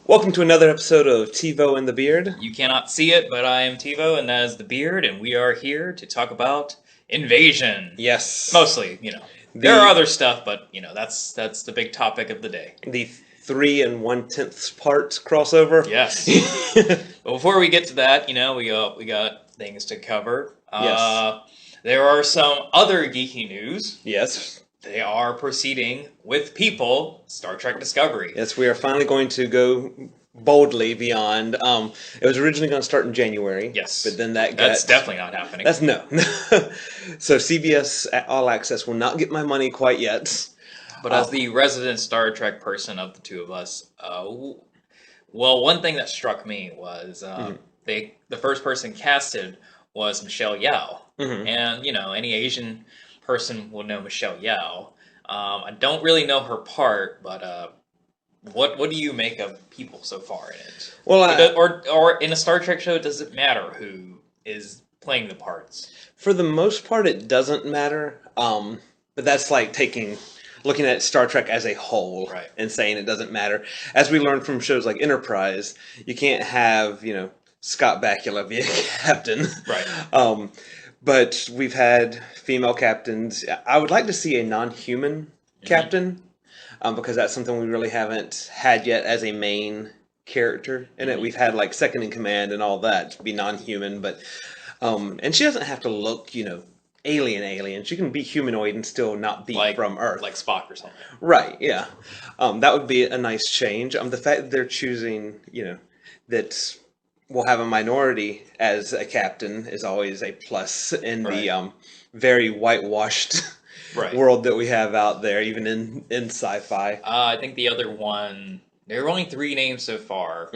Welcome to another episode of TeeVo and the Beard. You cannot see it, but I am TeeVo, and that is the Beard, and we are here to talk about Invasion. Yes. Mostly, there are other stuff, but that's the big topic of the day. The 3 1/10 part crossover. Yes. But before we get to that, we got things to cover. Yes. There are some other geeky news. Yes. They are proceeding with people Star Trek Discovery. Yes, we are finally going to go boldly beyond. It was originally going to start in January. Yes. But then that's definitely not happening. That's no. So CBS All Access will not get my money quite yet. But as the resident Star Trek person of the two of us, one thing that struck me was the first person casted was Michelle Yeoh. Mm-hmm. And, any Asian person will know Michelle Yeoh. I don't really know her part, but what do you make of people so far in it? Well, or in a Star Trek show, does it matter who is playing the parts? For the most part, it doesn't matter. But that's like looking at Star Trek as a whole, right, and saying it doesn't matter. As we learned from shows like Enterprise, you can't have Scott Bakula be a captain, right? But we've had female captains. I would like to see a non-human captain, because that's something we really haven't had yet as a main character in it. We've had like second in command and all that to be non-human, but and she doesn't have to look, alien. She can be humanoid and still not be from Earth, like Spock or something. Right? Yeah, that would be a nice change. The fact that they're choosing, that we'll have a minority as a captain is always a plus in the very whitewashed world that we have out there, even in sci-fi. I think the other one, there are only 3 names so far,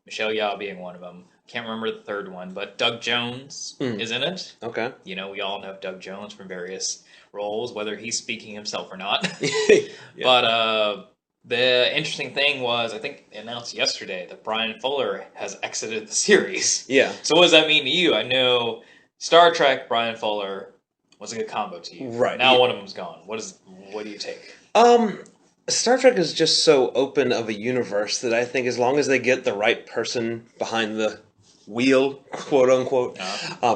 Michelle Yeoh being one of them. Can't remember the third one, but Doug Jones is in it. Okay. We all know Doug Jones from various roles, whether he's speaking himself or not. Yeah. But the interesting thing was, I think announced yesterday that Brian Fuller has exited the series. Yeah. So what does that mean to you? I know Star Trek, Brian Fuller was a good combo to you. Right. Now one of them's gone. What do you take? Star Trek is just so open of a universe that I think as long as they get the right person behind the wheel, quote unquote,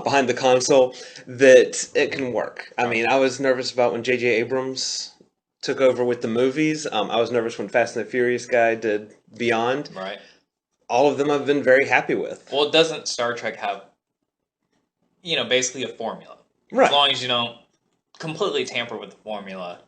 behind the console, that it can work. I mean, I was nervous about when J.J. Abrams took over with the movies. I was nervous when Fast and the Furious guy did Beyond. Right. All of them I've been very happy with. Well, doesn't Star Trek have, basically a formula? Right. As long as you don't completely tamper with the formula,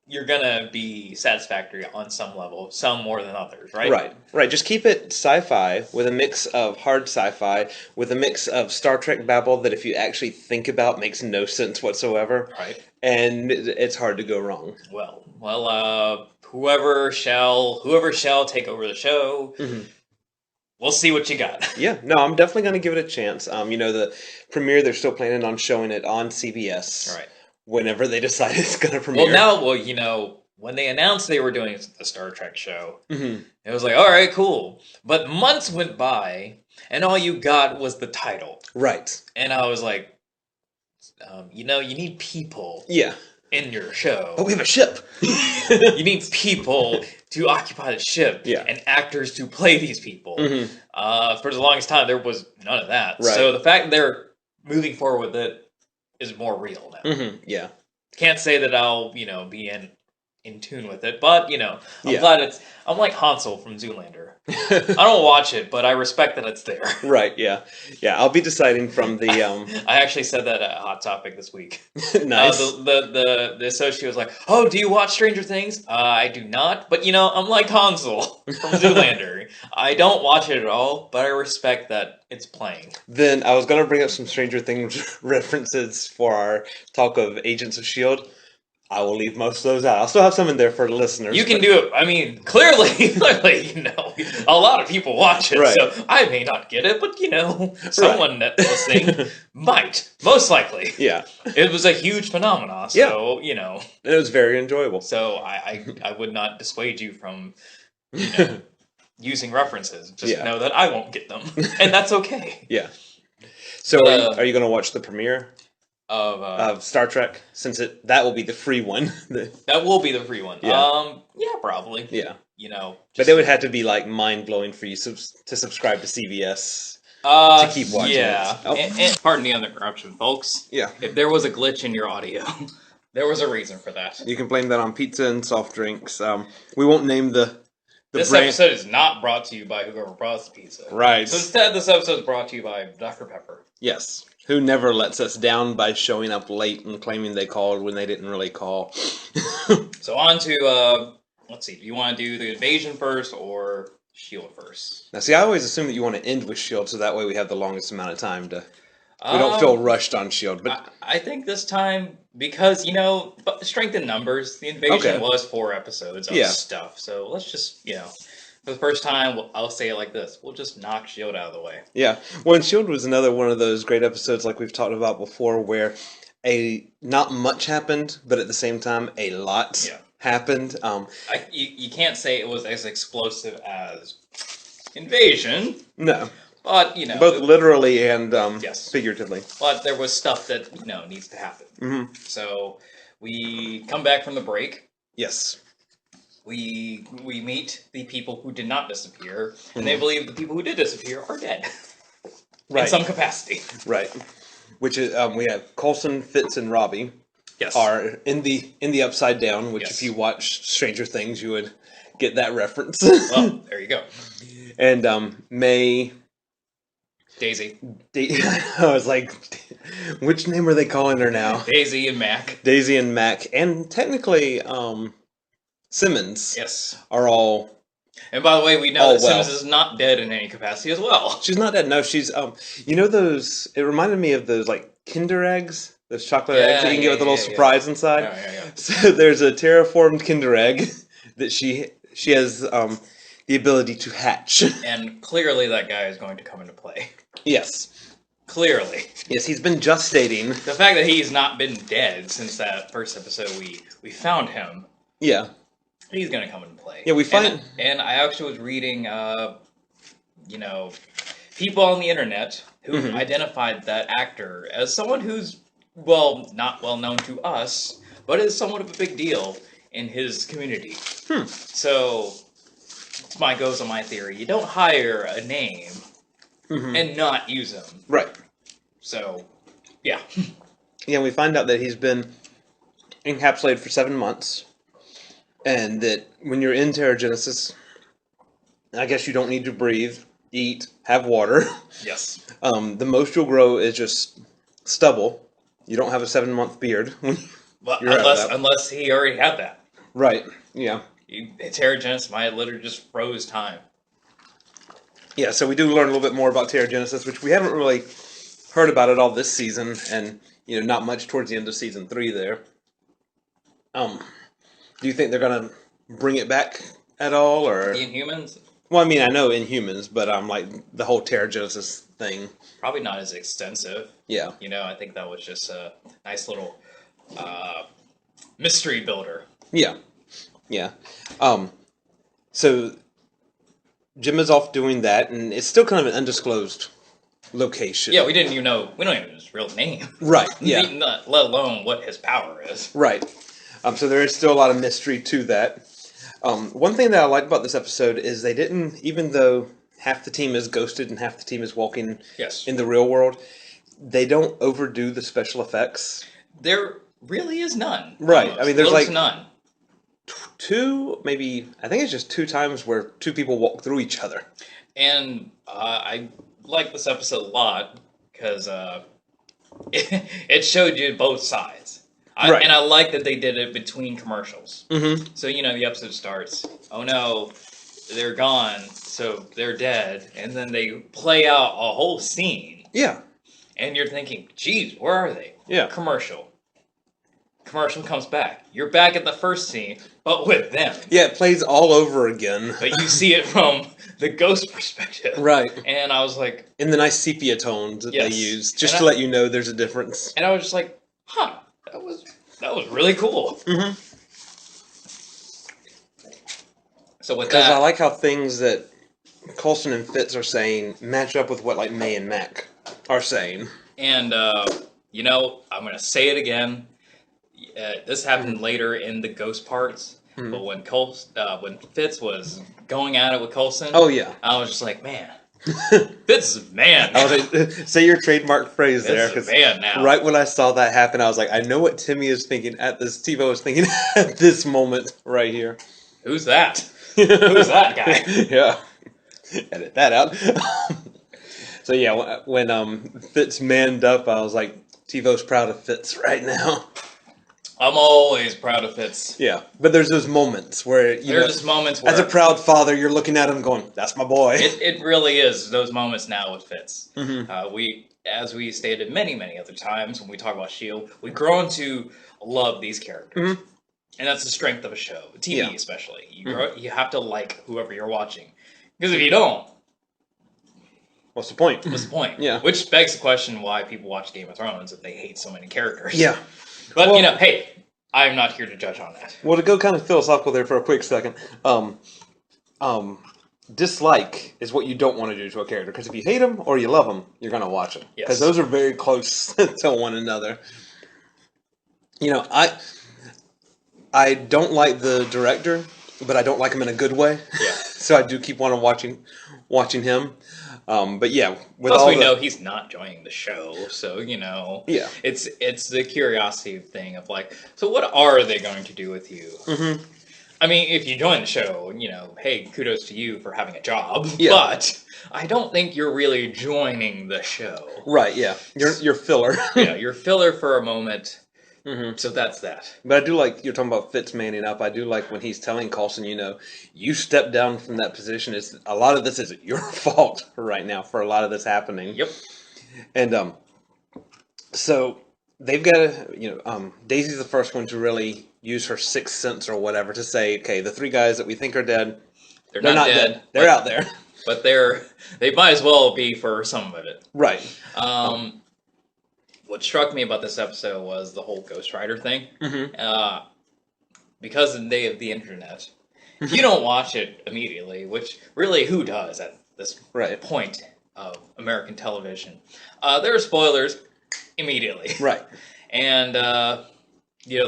you're going to be satisfactory on some level, some more than others, right? Right. Just keep it sci-fi with a mix of hard sci-fi, with a mix of Star Trek babble that if you actually think about makes no sense whatsoever. Right. And it's hard to go wrong. Well, whoever shall take over the show, we'll see what you got. Yeah, no, I'm definitely going to give it a chance. The premiere, they're still planning on showing it on CBS. Right. Whenever they decide it's going to premiere. When they announced they were doing the Star Trek show, it was like, all right, cool. But months went by, and all you got was the title. Right. And I was like, you need people in your show. But we have a ship. You need people to occupy the ship and actors to play these people. For the longest time, there was none of that. Right. So the fact that they're moving forward with it is more real now. Yeah. Can't say that I'll, be in tune with it, but, I'm glad I'm like Hansel from Zoolander. I don't watch it, but I respect that it's there. Right, yeah. Yeah, I'll be deciding from the... I actually said that at Hot Topic this week. Nice. The associate was like, oh, do you watch Stranger Things? I do not, but, I'm like Hansel from Zoolander. I don't watch it at all, but I respect that it's playing. Then I was going to bring up some Stranger Things references for our talk of Agents of S.H.I.E.L.D. I will leave most of those out. I'll still have some in there for the listeners. You can do it. I mean, clearly, a lot of people watch it, right. So I may not get it, but, someone that's listening might, most likely. Yeah. It was a huge phenomenon, so, And it was very enjoyable. So I would not dissuade you from, using references. Just know that I won't get them, and that's okay. Yeah. So are you going to watch the premiere? Of Star Trek, since that will be the free one. That will be the free one. Yeah, yeah, probably. Yeah. But they would have to be like mind blowing for you to subscribe to CBS to keep watching yeah. it. Oh. And pardon the interruption, folks. Yeah. If there was a glitch in your audio, there was a reason for that. You can blame that on pizza and soft drinks. We won't name the this brand. Episode is not brought to you by whoever brought us the pizza. Right. So instead, this episode is brought to you by Dr. Pepper. Yes. Who never lets us down by showing up late and claiming they called when they didn't really call. So on to, let's see, do you want to do the invasion first or S.H.I.E.L.D. first? Now, see, I always assume that you want to end with S.H.I.E.L.D. so that way we have the longest amount of time to... We don't feel rushed on S.H.I.E.L.D. But I think this time, because, strength in numbers, the invasion was 4 episodes of stuff. So let's just, for the first time, I'll say it like this. We'll just knock S.H.I.E.L.D. out of the way. Yeah. Well, and S.H.I.E.L.D. was another one of those great episodes like we've talked about before where not much happened, but at the same time, a lot happened. You can't say it was as explosive as Invasion. No. But, both literally and figuratively. But there was stuff that, needs to happen. Mm-hmm. So, we come back from the break. Yes. We meet the people who did not disappear, and they believe the people who did disappear are dead. In some capacity. Right. Which is, we have Coulson, Fitz, and Robbie. Yes. Are in the Upside Down, which if you watch Stranger Things, you would get that reference. Well, there you go. And May... Daisy. I was like, which name are they calling her now? Daisy and Mac. Daisy and Mac. And technically, Simmons. Yes. Are all... And by the way, we know that Simmons is not dead in any capacity as well. She's not dead. No, she's... those... It reminded me of those, like, Kinder eggs? Those chocolate eggs that you can get with a little surprise inside? Yeah. So there's a terraformed Kinder egg that she has the ability to hatch. And clearly that guy is going to come into play. Yes. Clearly. Yes, he's been gestating. The fact that he's not been dead since that first episode we found him. Yeah. He's going to come into play. Yeah, we find... And I actually was reading, people on the internet who identified that actor as someone who's, not well known to us, but is somewhat of a big deal in his community. So, goes on my theory. You don't hire a name and not use him. Right. So, yeah. Yeah, we find out that he's been encapsulated for 7 months, and that when you're in Terrigenesis, I guess you don't need to breathe, eat, have water. Yes. The most you'll grow is just stubble. You don't have a 7-month beard. Well, unless he already had that. Right, yeah. Terrigenesis might have literally just froze time. Yeah, so we do learn a little bit more about Terrigenesis, which we haven't really heard about at all this season, and, not much towards the end of Season 3 there. Do you think they're going to bring it back at all, or... The Inhumans? Well, I mean, I know Inhumans, but like, the whole Terrigenesis thing. Probably not as extensive. Yeah. I think that was just a nice little mystery builder. Yeah. Yeah. So Jim is off doing that, and it's still kind of an undisclosed location. Yeah, we don't even know his real name. Right, yeah. Let alone what his power is. Right. So there is still a lot of mystery to that. One thing that I liked about this episode is they didn't, even though half the team is ghosted and half the team is walking in the real world, they don't overdo the special effects. There really is none. Right. Almost. I mean, there's like none. I think it's just 2 times where 2 people walk through each other. And I like this episode a lot because it showed you both sides. And I like that they did it between commercials. Mm-hmm. So, the episode starts, oh no, they're gone, so they're dead. And then they play out a whole scene. Yeah. And you're thinking, geez, where are they? Yeah. Commercial comes back. You're back at the first scene, but with them. Yeah, it plays all over again. But you see it from the ghost perspective. Right. And I was like... In the nice sepia tones that they use, just to let you know there's a difference. And I was just like, huh, that was really cool. Mm-hmm. So with that... Because I like how things that Coulson and Fitz are saying match up with what, like, May and Mac are saying. And, I'm going to say it again. This happened later in the ghost parts. But when Fitz was going at it with Coulson, I was just like, man, Fitz is a man. I was like, say your trademark phrase there, because man now. Right when I saw that happen, I was like, I know what Timmy is thinking at this. TeeVo is thinking at this moment right here. Who's that? Who's that guy? Yeah, edit that out. So yeah, when Fitz manned up, I was like, TeeVo's proud of Fitz right now. I'm always proud of Fitz. Yeah, but there's those moments where as a proud father, you're looking at him going, "That's my boy." It really is those moments now with Fitz. As we stated many other times when we talk about S.H.I.E.L.D, we've grown to love these characters, and that's the strength of a show, TV especially. You have to like whoever you're watching, because if you don't, what's the point? What's the point? Yeah, which begs the question why people watch Game of Thrones if they hate so many characters. Yeah. But, hey, I'm not here to judge on that. Well, to go kind of philosophical there for a quick second, dislike is what you don't want to do to a character. Because if you hate them or you love them, you're going to watch them. Because those are very close to one another. I don't like the director, but I don't like him in a good way. Yeah. So I do keep watching him. But yeah, plus we know he's not joining the show, so it's the curiosity thing of like, so what are they going to do with you? I mean, if you join the show, hey, kudos to you for having a job, but I don't think you're really joining the show. Right? Yeah, you're filler. Yeah, you're filler for a moment. So that's that. But I do like, you're talking about Fitz manning up. I do like when he's telling Coulson, you stepped down from that position. A lot of this is your fault right now for a lot of this happening. Yep. And so they've got Daisy's the first one to really use her sixth sense or whatever to say, okay, the three guys that we think are dead, they're not dead. They're out there. But they might as well be for some of it. Right. What struck me about this episode was the whole Ghost Rider thing. Because of the day of the internet, if you don't watch it immediately, which really who does at this point of American television, there are spoilers immediately. Right. And, the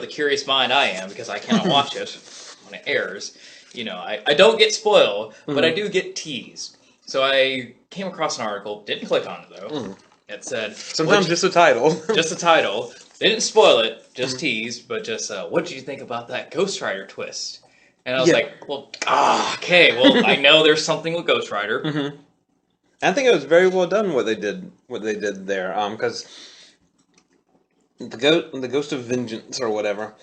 curious mind I am, because I cannot watch it when it airs, I don't get spoiled, but I do get teased. So I came across an article, didn't click on it though. It said... Sometimes just a title. Just a title. They didn't spoil it, just tease, but just, what did you think about that Ghost Rider twist? And I was like, well, okay, well, I know there's something with Ghost Rider. I think it was very well done what they did there, because the Ghost of Vengeance or whatever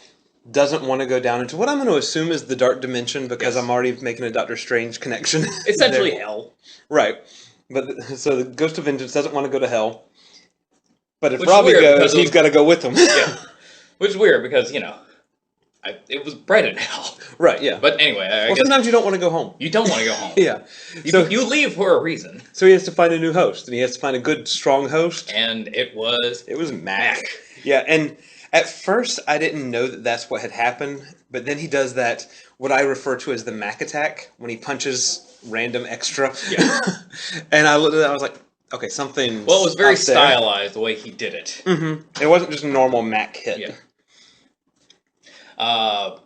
doesn't want to go down into what I'm going to assume is the Dark Dimension, because I'm already making a Doctor Strange connection. Essentially hell. Right. But so the Ghost of Vengeance doesn't want to go to hell. But if Robbie goes, he's got to go with him. Yeah. Which is weird because, it was bred in hell. Right, yeah. But anyway, I guess sometimes you don't want to go home. You don't want to go home. Yeah. You leave for a reason. So he has to find a new host, and he has to find a good, strong host. And it was Mac. Yeah, and at first I didn't know that that's what had happened, but then he does that, what I refer to as the Mac attack, when he punches random extra. Yeah. And I looked at that, I was like, okay, something. Well, it was very stylized the way he did it. It wasn't just a normal Mac hit. Yeah. I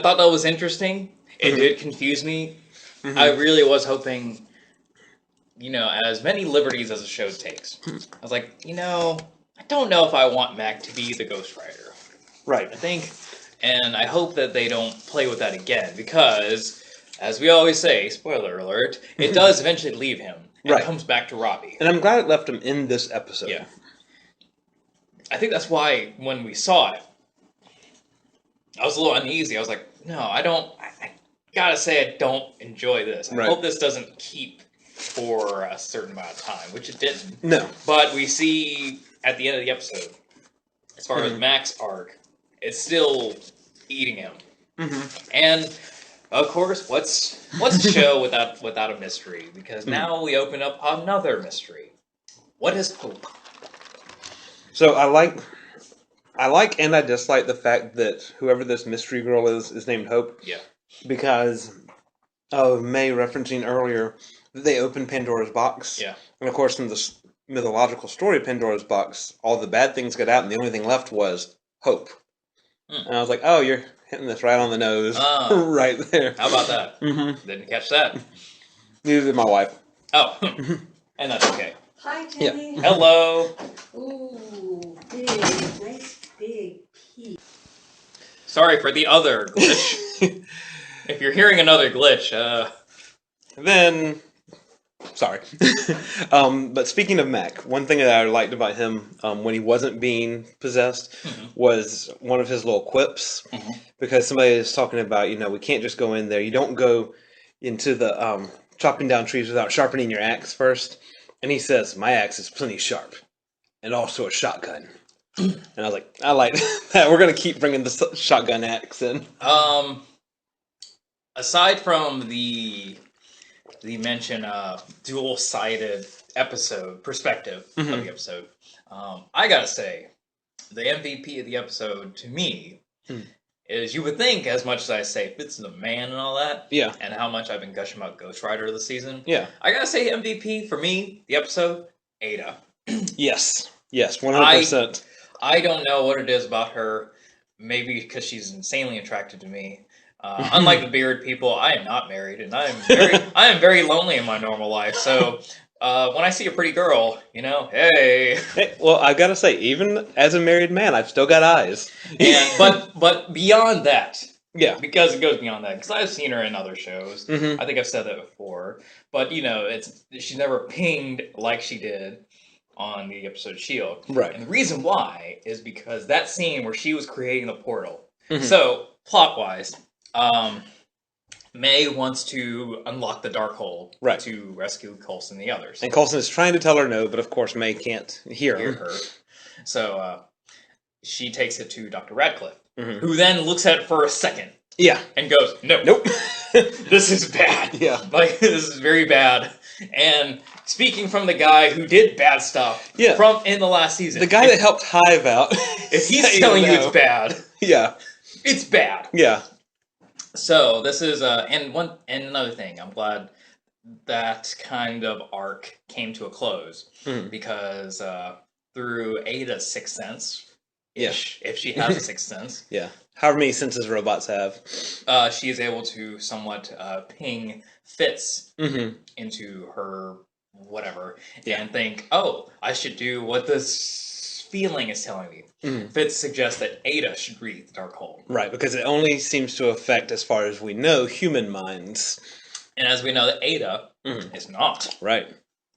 thought that was interesting. It did confuse me. I really was hoping, as many liberties as the show takes. I was like, I don't know if I want Mac to be the Ghost Rider. Right. And I hope that they don't play with that again, because, as we always say, spoiler alert, it does eventually leave him, and it comes back to Robbie. And I'm glad it left him in this episode. Yeah. I think that's why, when we saw it, I was a little uneasy. I was like, no, I gotta say I don't enjoy this. I hope this doesn't keep for a certain amount of time, which it didn't. No. But we see, at the end of the episode, as far as Mac's arc, it's still eating him. And of course, what's a show without a mystery? Because now we open up another mystery. What is Hope? So I like and I dislike the fact that whoever this mystery girl is named Hope. Yeah. Because of May referencing earlier that they opened Pandora's box. Yeah. And of course, in the mythological story of Pandora's box, all the bad things got out, and the only thing left was hope. And I was like, oh, you're Hitting this right on the nose. Right there. How about that? Didn't catch that. Neither did my wife. Oh. And that's okay. Hi, Kenny. Yeah. Hello. Ooh, big, nice big piece. Sorry for the other glitch. If you're hearing another glitch, then sorry. But speaking of Mac, one thing that I liked about him when he wasn't being possessed was one of his little quips. Because somebody was talking about, we can't just go in there. You don't go into the chopping down trees without sharpening your axe first. And he says, my axe is plenty sharp. And also a shotgun. And I was like, I like that. We're going to keep bringing the shotgun axe in. Aside from the mention of dual-sided perspective of the episode, I gotta say, the MVP of the episode, to me, is, you would think, as much as I say Fitz is a man and all that, and how much I've been gushing about Ghost Rider this season, I gotta say MVP, for me, the episode, Ada. Yes, 100%. I don't know what it is about her, maybe because she's insanely attracted to me. Unlike the Beard people, I am not married, and I am very lonely in my normal life. So when I see a pretty girl, hey. Well, I gotta say, even as a married man, I've still got eyes. But beyond that, because it goes beyond that, because I've seen her in other shows. I think I've said that before. But she's never pinged like she did on the episode S.H.I.E.L.D. Right. And the reason why is because that scene where she was creating the portal. So plot-wise. May wants to unlock the Darkhold to rescue Coulson and the others. And Coulson is trying to tell her no, but of course May can't hear her. So she takes it to Dr. Radcliffe, who then looks at it for a second. And goes, nope. This is bad. This is very bad. And speaking from the guy who did bad stuff from in the last season. The guy that helped Hive out. If he's telling you it's bad. It's bad. So this is and another thing, I'm glad that kind of arc came to a close because through Ada's sixth sense, if she has a sixth sense, however many senses robots have, she is able to somewhat ping Fitz into her whatever and think, oh, I should do what this feeling is telling me. Fitz suggests that Ada should read the Darkhold. Right, because it only seems to affect, as far as we know, human minds. And as we know, that Ada is not. Right.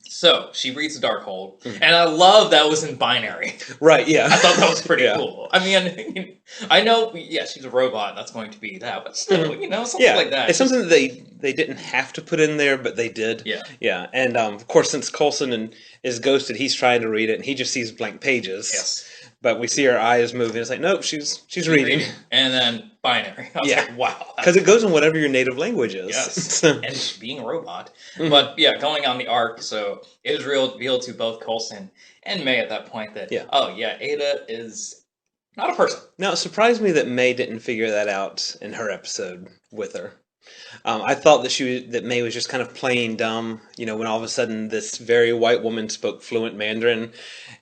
So, she reads the Darkhold, and I love that was in binary. Right, I thought that was pretty cool. I mean, I know, she's a robot, that's going to be that, but still, something like that. It's something that they didn't have to put in there, but they did. And, of course, since Coulson is ghosted, he's trying to read it, and he just sees blank pages. But we see her eyes moving. It's like, nope, she's reading. And then binary. I was like, wow. Because it goes in whatever your native language is. Yes. And being a robot. But going on the arc, so it is revealed to both Coulson and May at that point that, Ada is not a person. Now, it surprised me that May didn't figure that out in her episode with her. I thought that May was just kind of playing dumb, when all of a sudden this very white woman spoke fluent Mandarin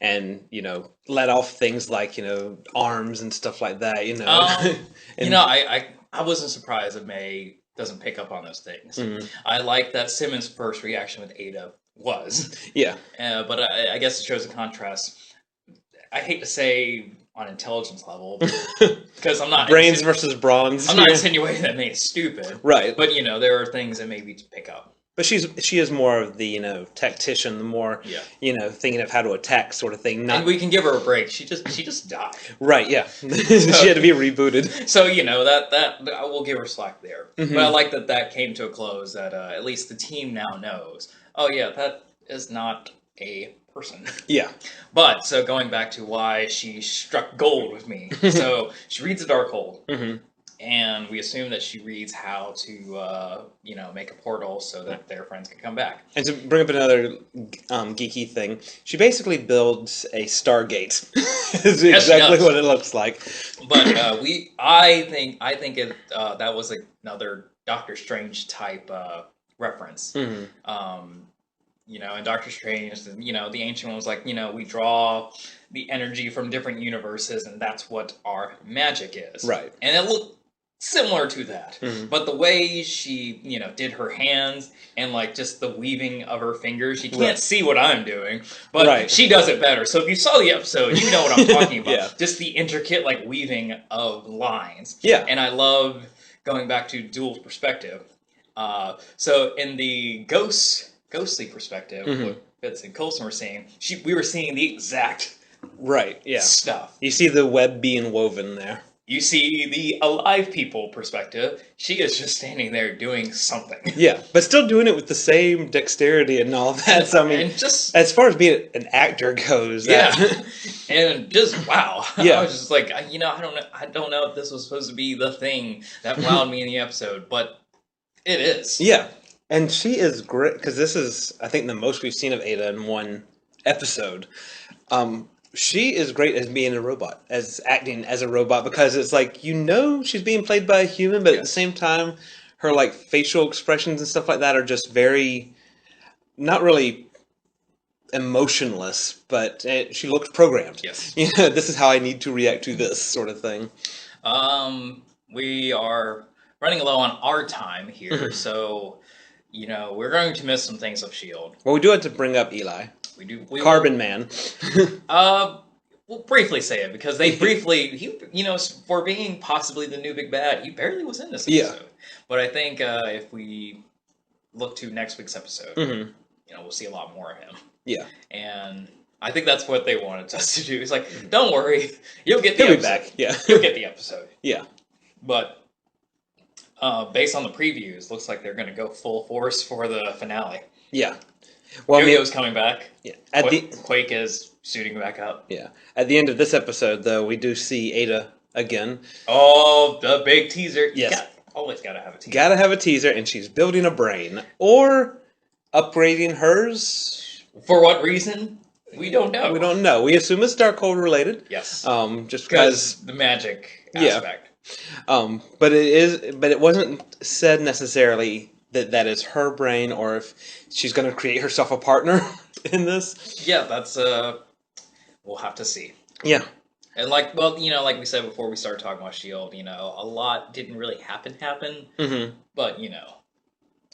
and, let off things like, arms and stuff like that, I wasn't surprised that May doesn't pick up on those things. I like that Simmons' first reaction with Ada was. But I guess it shows a contrast. I hate to say on intelligence level, because I'm not brains versus bronze. I'm not insinuating that May is stupid, right? But there are things that maybe to pick up. But she is more of the tactician, the more thinking of how to attack sort of thing. And we can give her a break. She just died. Right? Yeah, she had to be rebooted. So that I will give her slack there. But I like that came to a close. That at least the team now knows. Oh yeah, that is not a person. But so going back to why she struck gold with me. So she reads the Darkhold, and we assume that she reads how to make a portal so that their friends can come back. And to bring up another geeky thing, she basically builds a Stargate. Is exactly what it looks like. But I think that was another Doctor Strange type reference. In Doctor Strange, the Ancient One was like, we draw the energy from different universes, and that's what our magic is. Right. And similar to that. But the way she, did her hands and like just the weaving of her fingers, you can't see what I'm doing, but she does it better. So if you saw the episode, you know what I'm talking about. Just the intricate like weaving of lines. Yeah. And I love going back to Duel's perspective. So in the ghostly perspective, what Fitz and Coulson were seeing, we were seeing the exact stuff. You see the web being woven there. You see the alive people perspective. She is just standing there doing something. Yeah, but still doing it with the same dexterity and all that. So I mean, and just as far as being an actor goes, and just wow. I was just like, I don't know if this was supposed to be the thing that wowed me in the episode, but it is. Yeah, and she is great because this is, I think, the most we've seen of Ada in one episode. She is great as being a robot, as acting as a robot, because it's like, she's being played by a human, but at the same time, her like facial expressions and stuff like that are just very, not really emotionless, but she looks programmed. Yes. This is how I need to react to this sort of thing. We are running low on our time here, so, we're going to miss some things of S.H.I.E.L.D. Well, we do have to bring up Eli. We Carbon Man. We'll briefly say it, because they briefly, for being possibly the new big bad, he barely was in this episode. Yeah. But I think if we look to next week's episode, we'll see a lot more of him. Yeah. And I think that's what they wanted us to do. It's like, don't worry, you'll get the episode. He'll be back. Yeah. You'll get the episode. Yeah. But based on the previews, looks like they're going to go full force for the finale. Yeah. Well, Yo-Yo's coming back. Yeah. Quake is suiting back up. Yeah. At the end of this episode, though, we do see Ada again. Oh, the big teaser. Yes. Always gotta have a teaser. Gotta have a teaser, and she's building a brain. Or upgrading hers. For what reason? We don't know. We don't know. We assume it's Darkhold related. Yes. Just because the magic aspect. But it wasn't said necessarily that is her brain, or if she's going to create herself a partner in this. Yeah, that's we'll have to see. Yeah. And like we said before we started talking about S.H.I.E.L.D., a lot didn't really happen. But yeah,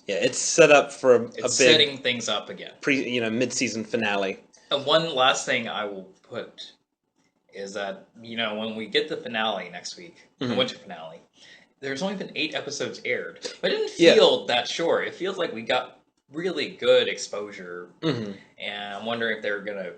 it's set up for a big setting things up again. Mid-season finale. And one last thing I will put is that when we get the finale next week, the winter finale, there's only been 8 episodes aired, but it didn't feel that short. It feels like we got really good exposure, and I'm wondering if they're gonna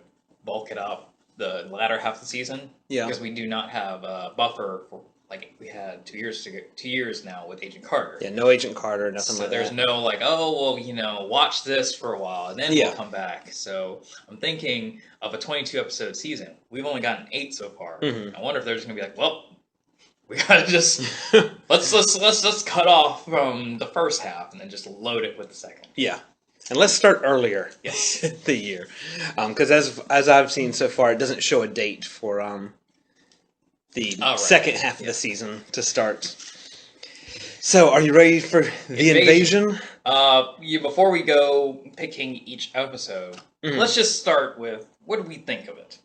bulk it up the latter half of the season. Yeah, because we do not have a buffer for like we had 2 years now with Agent Carter. Yeah, no Agent Carter, nothing like that. So there's no like, oh well, watch this for a while and then we'll come back. So I'm thinking of a 22 episode season. We've only gotten 8 so far. I wonder if they're just gonna be like, well, we gotta just let's just cut off from the first half and then just load it with the second. Yeah, and let's start earlier. Yes, the year, because as I've seen so far, it doesn't show a date for the second half of the season to start. So, are you ready for the invasion? Before we go picking each episode, let's just start with what do we think of it?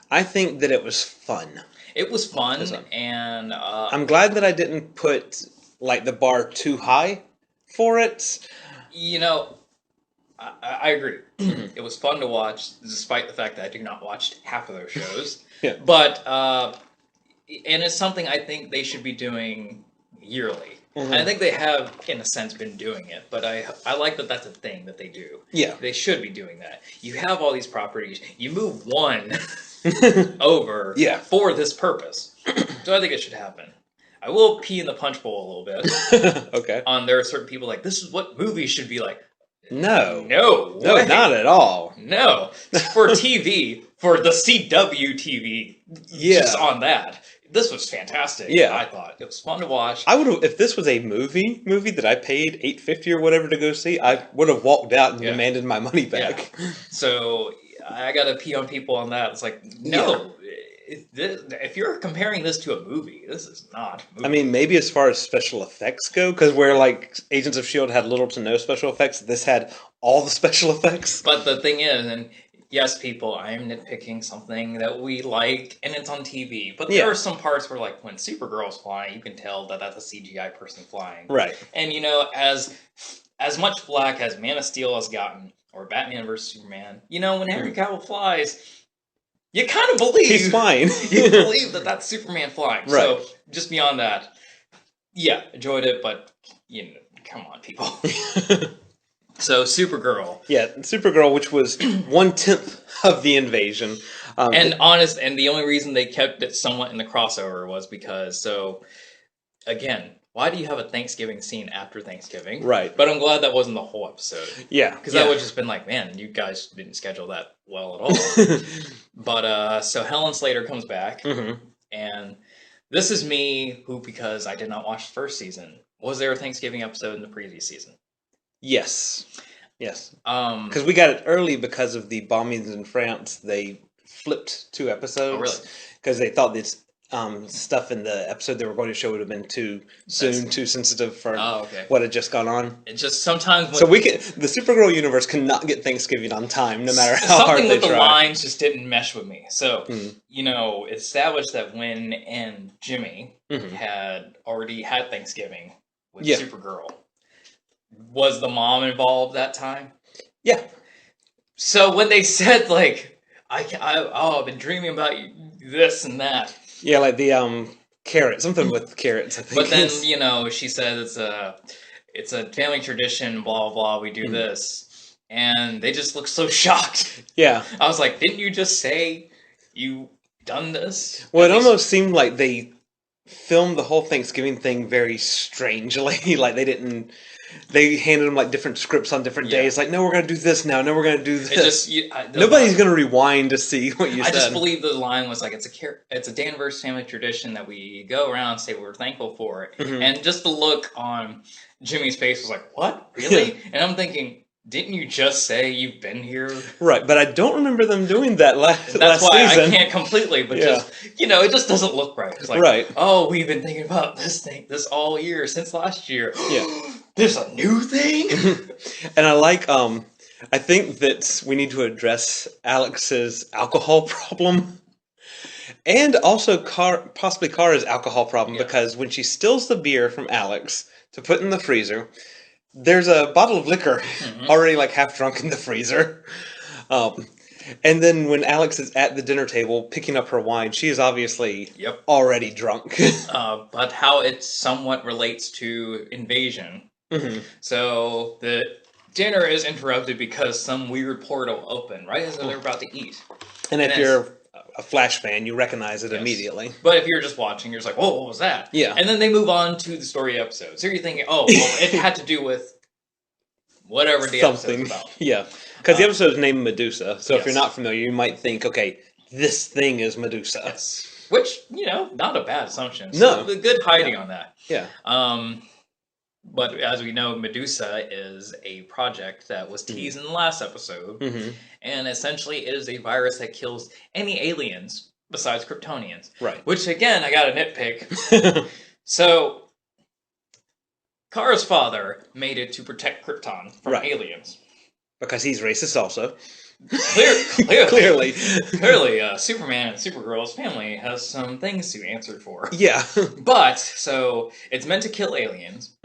I think that it was fun. It was fun, and I'm glad that I didn't put like the bar too high for it. I agree. It was fun to watch, despite the fact that I do not watch half of those shows. Yeah. But and it's something I think they should be doing yearly. I think they have, in a sense, been doing it, but I like that that's a thing that they do. Yeah. They should be doing that. You have all these properties. You move one over for this purpose. So I think it should happen. I will pee in the punch bowl a little bit. Okay. There are certain people like, this is what movies should be like. No, not at all. No, for TV, for the CW TV, just on that. This was fantastic. Yeah, I thought it was fun to watch. I would have, if this was a movie that I paid $8.50 or whatever to go see, I would have walked out and demanded my money back. Yeah. So I gotta pee on people on that. It's like, no. If you're comparing this to a movie, this is not a movie. I mean, maybe as far as special effects go, because where like Agents of S.H.I.E.L.D. had little to no special effects, this had all the special effects. But the thing is, and yes, people, I am nitpicking something that we like, and it's on TV. But there are some parts where, like, when Supergirl's flying, you can tell that that's a CGI person flying. Right. And, you know, as much flack as Man of Steel has gotten, or Batman vs. Superman, you know, when Henry Cavill flies, you kind of believe... He's flying. You believe that that's Superman flying. Right. So, just beyond that, yeah, enjoyed it, but, you know, come on, people. So, Supergirl. Yeah, Supergirl, which was 1/10 of the invasion. And the only reason they kept it somewhat in the crossover was because, so, again, why do you have a Thanksgiving scene after Thanksgiving? Right. But I'm glad that wasn't the whole episode. Yeah. Because that would have just been like, man, you guys didn't schedule that well at all. But, so Helen Slater comes back, and this is me who, because I did not watch the first season, was there a Thanksgiving episode in the previous season? Yes. Because we got it early because of the bombings in France. They flipped 2 episodes. Oh, really? Because they thought this stuff in the episode they were going to show would have been too soon, too sensitive for what had just gone on. It just sometimes... So the Supergirl universe cannot get Thanksgiving on time, no matter how hard they try. Something with the lines just didn't mesh with me. So, you know, it established that Wynn and Jimmy had already had Thanksgiving with Supergirl. Was the mom involved that time? Yeah. So when they said, like, I've been dreaming about this and that. Yeah, like the carrot, something with carrots, I think. But then, you know, she said it's a family tradition, blah, blah, we do this. And they just look so shocked. Yeah. I was like, didn't you just say you done this? Well, it almost seemed like they filmed the whole Thanksgiving thing very strangely. Like they handed them like different scripts on different days. Like, no, we're going to do this now. No, we're going to do this. Nobody's going to rewind to see what you said. I just believe the line was like, it's a Danvers family tradition that we go around and say we're thankful for it. And just the look on Jimmy's face was like, what? Really? Yeah. And I'm thinking, didn't you just say you've been here? Right, but I don't remember them doing that last season. That's why I can't completely, but just, you know, it just doesn't look right. It's like, oh, we've been thinking about this all year, since last year. Yeah. There's a new thing? And I like, I think that we need to address Alex's alcohol problem. And also possibly Kara's alcohol problem, because when she steals the beer from Alex to put in the freezer, there's a bottle of liquor already like half drunk in the freezer. And then when Alex is at the dinner table picking up her wine, she is obviously already drunk. But how it somewhat relates to invasion. So the dinner is interrupted because some weird portal opened right as they're about to eat. And if you're a Flash fan, you recognize it immediately. But if you're just watching, you're just like, whoa, what was that? Yeah. And then they move on to the story episode. So you're thinking, oh, well, it had to do with whatever the episode's about. Yeah. Because the episode is named Medusa. So if you're not familiar, you might think, okay, this thing is Medusa. Yes. Which, you know, not a bad assumption. So no. Good hiding on that. Yeah. But as we know, Medusa is a project that was teased in the last episode. And essentially it is a virus that kills any aliens besides Kryptonians. Right. Which, again, I got a nitpick. So, Kara's father made it to protect Krypton from aliens. Because he's racist also. Clearly, Superman and Supergirl's family has some things to answer for. Yeah. But, so, it's meant to kill aliens.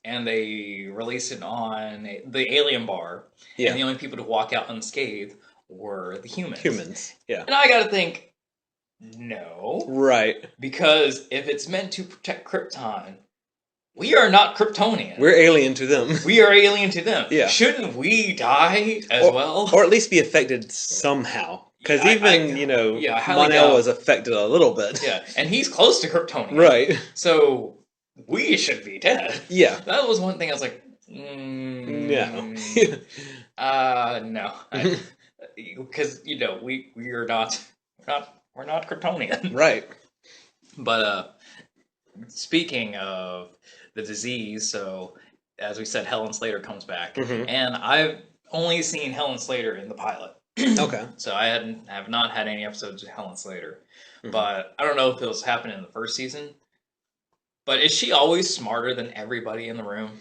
And they released it on the alien bar. Yeah. And the only people to walk out unscathed were the humans. Yeah. And I gotta think, no. Right. Because if it's meant to protect Krypton, we are not Kryptonian. We're alien to them. We are alien to them. Yeah. Shouldn't we die as well? Or at least be affected somehow. Because Mon-El was affected a little bit. Yeah, and he's close to Kryptonian. Right. So, we should be dead. Yeah. That was one thing I was like, no. No. Because, you know, we're not Kryptonian. Right. But, speaking of the disease, so, as we said, Helen Slater comes back. And I've only seen Helen Slater in the pilot. Okay. So I have not had any episodes of Helen Slater. But I don't know if it was happening in the first season. But is she always smarter than everybody in the room?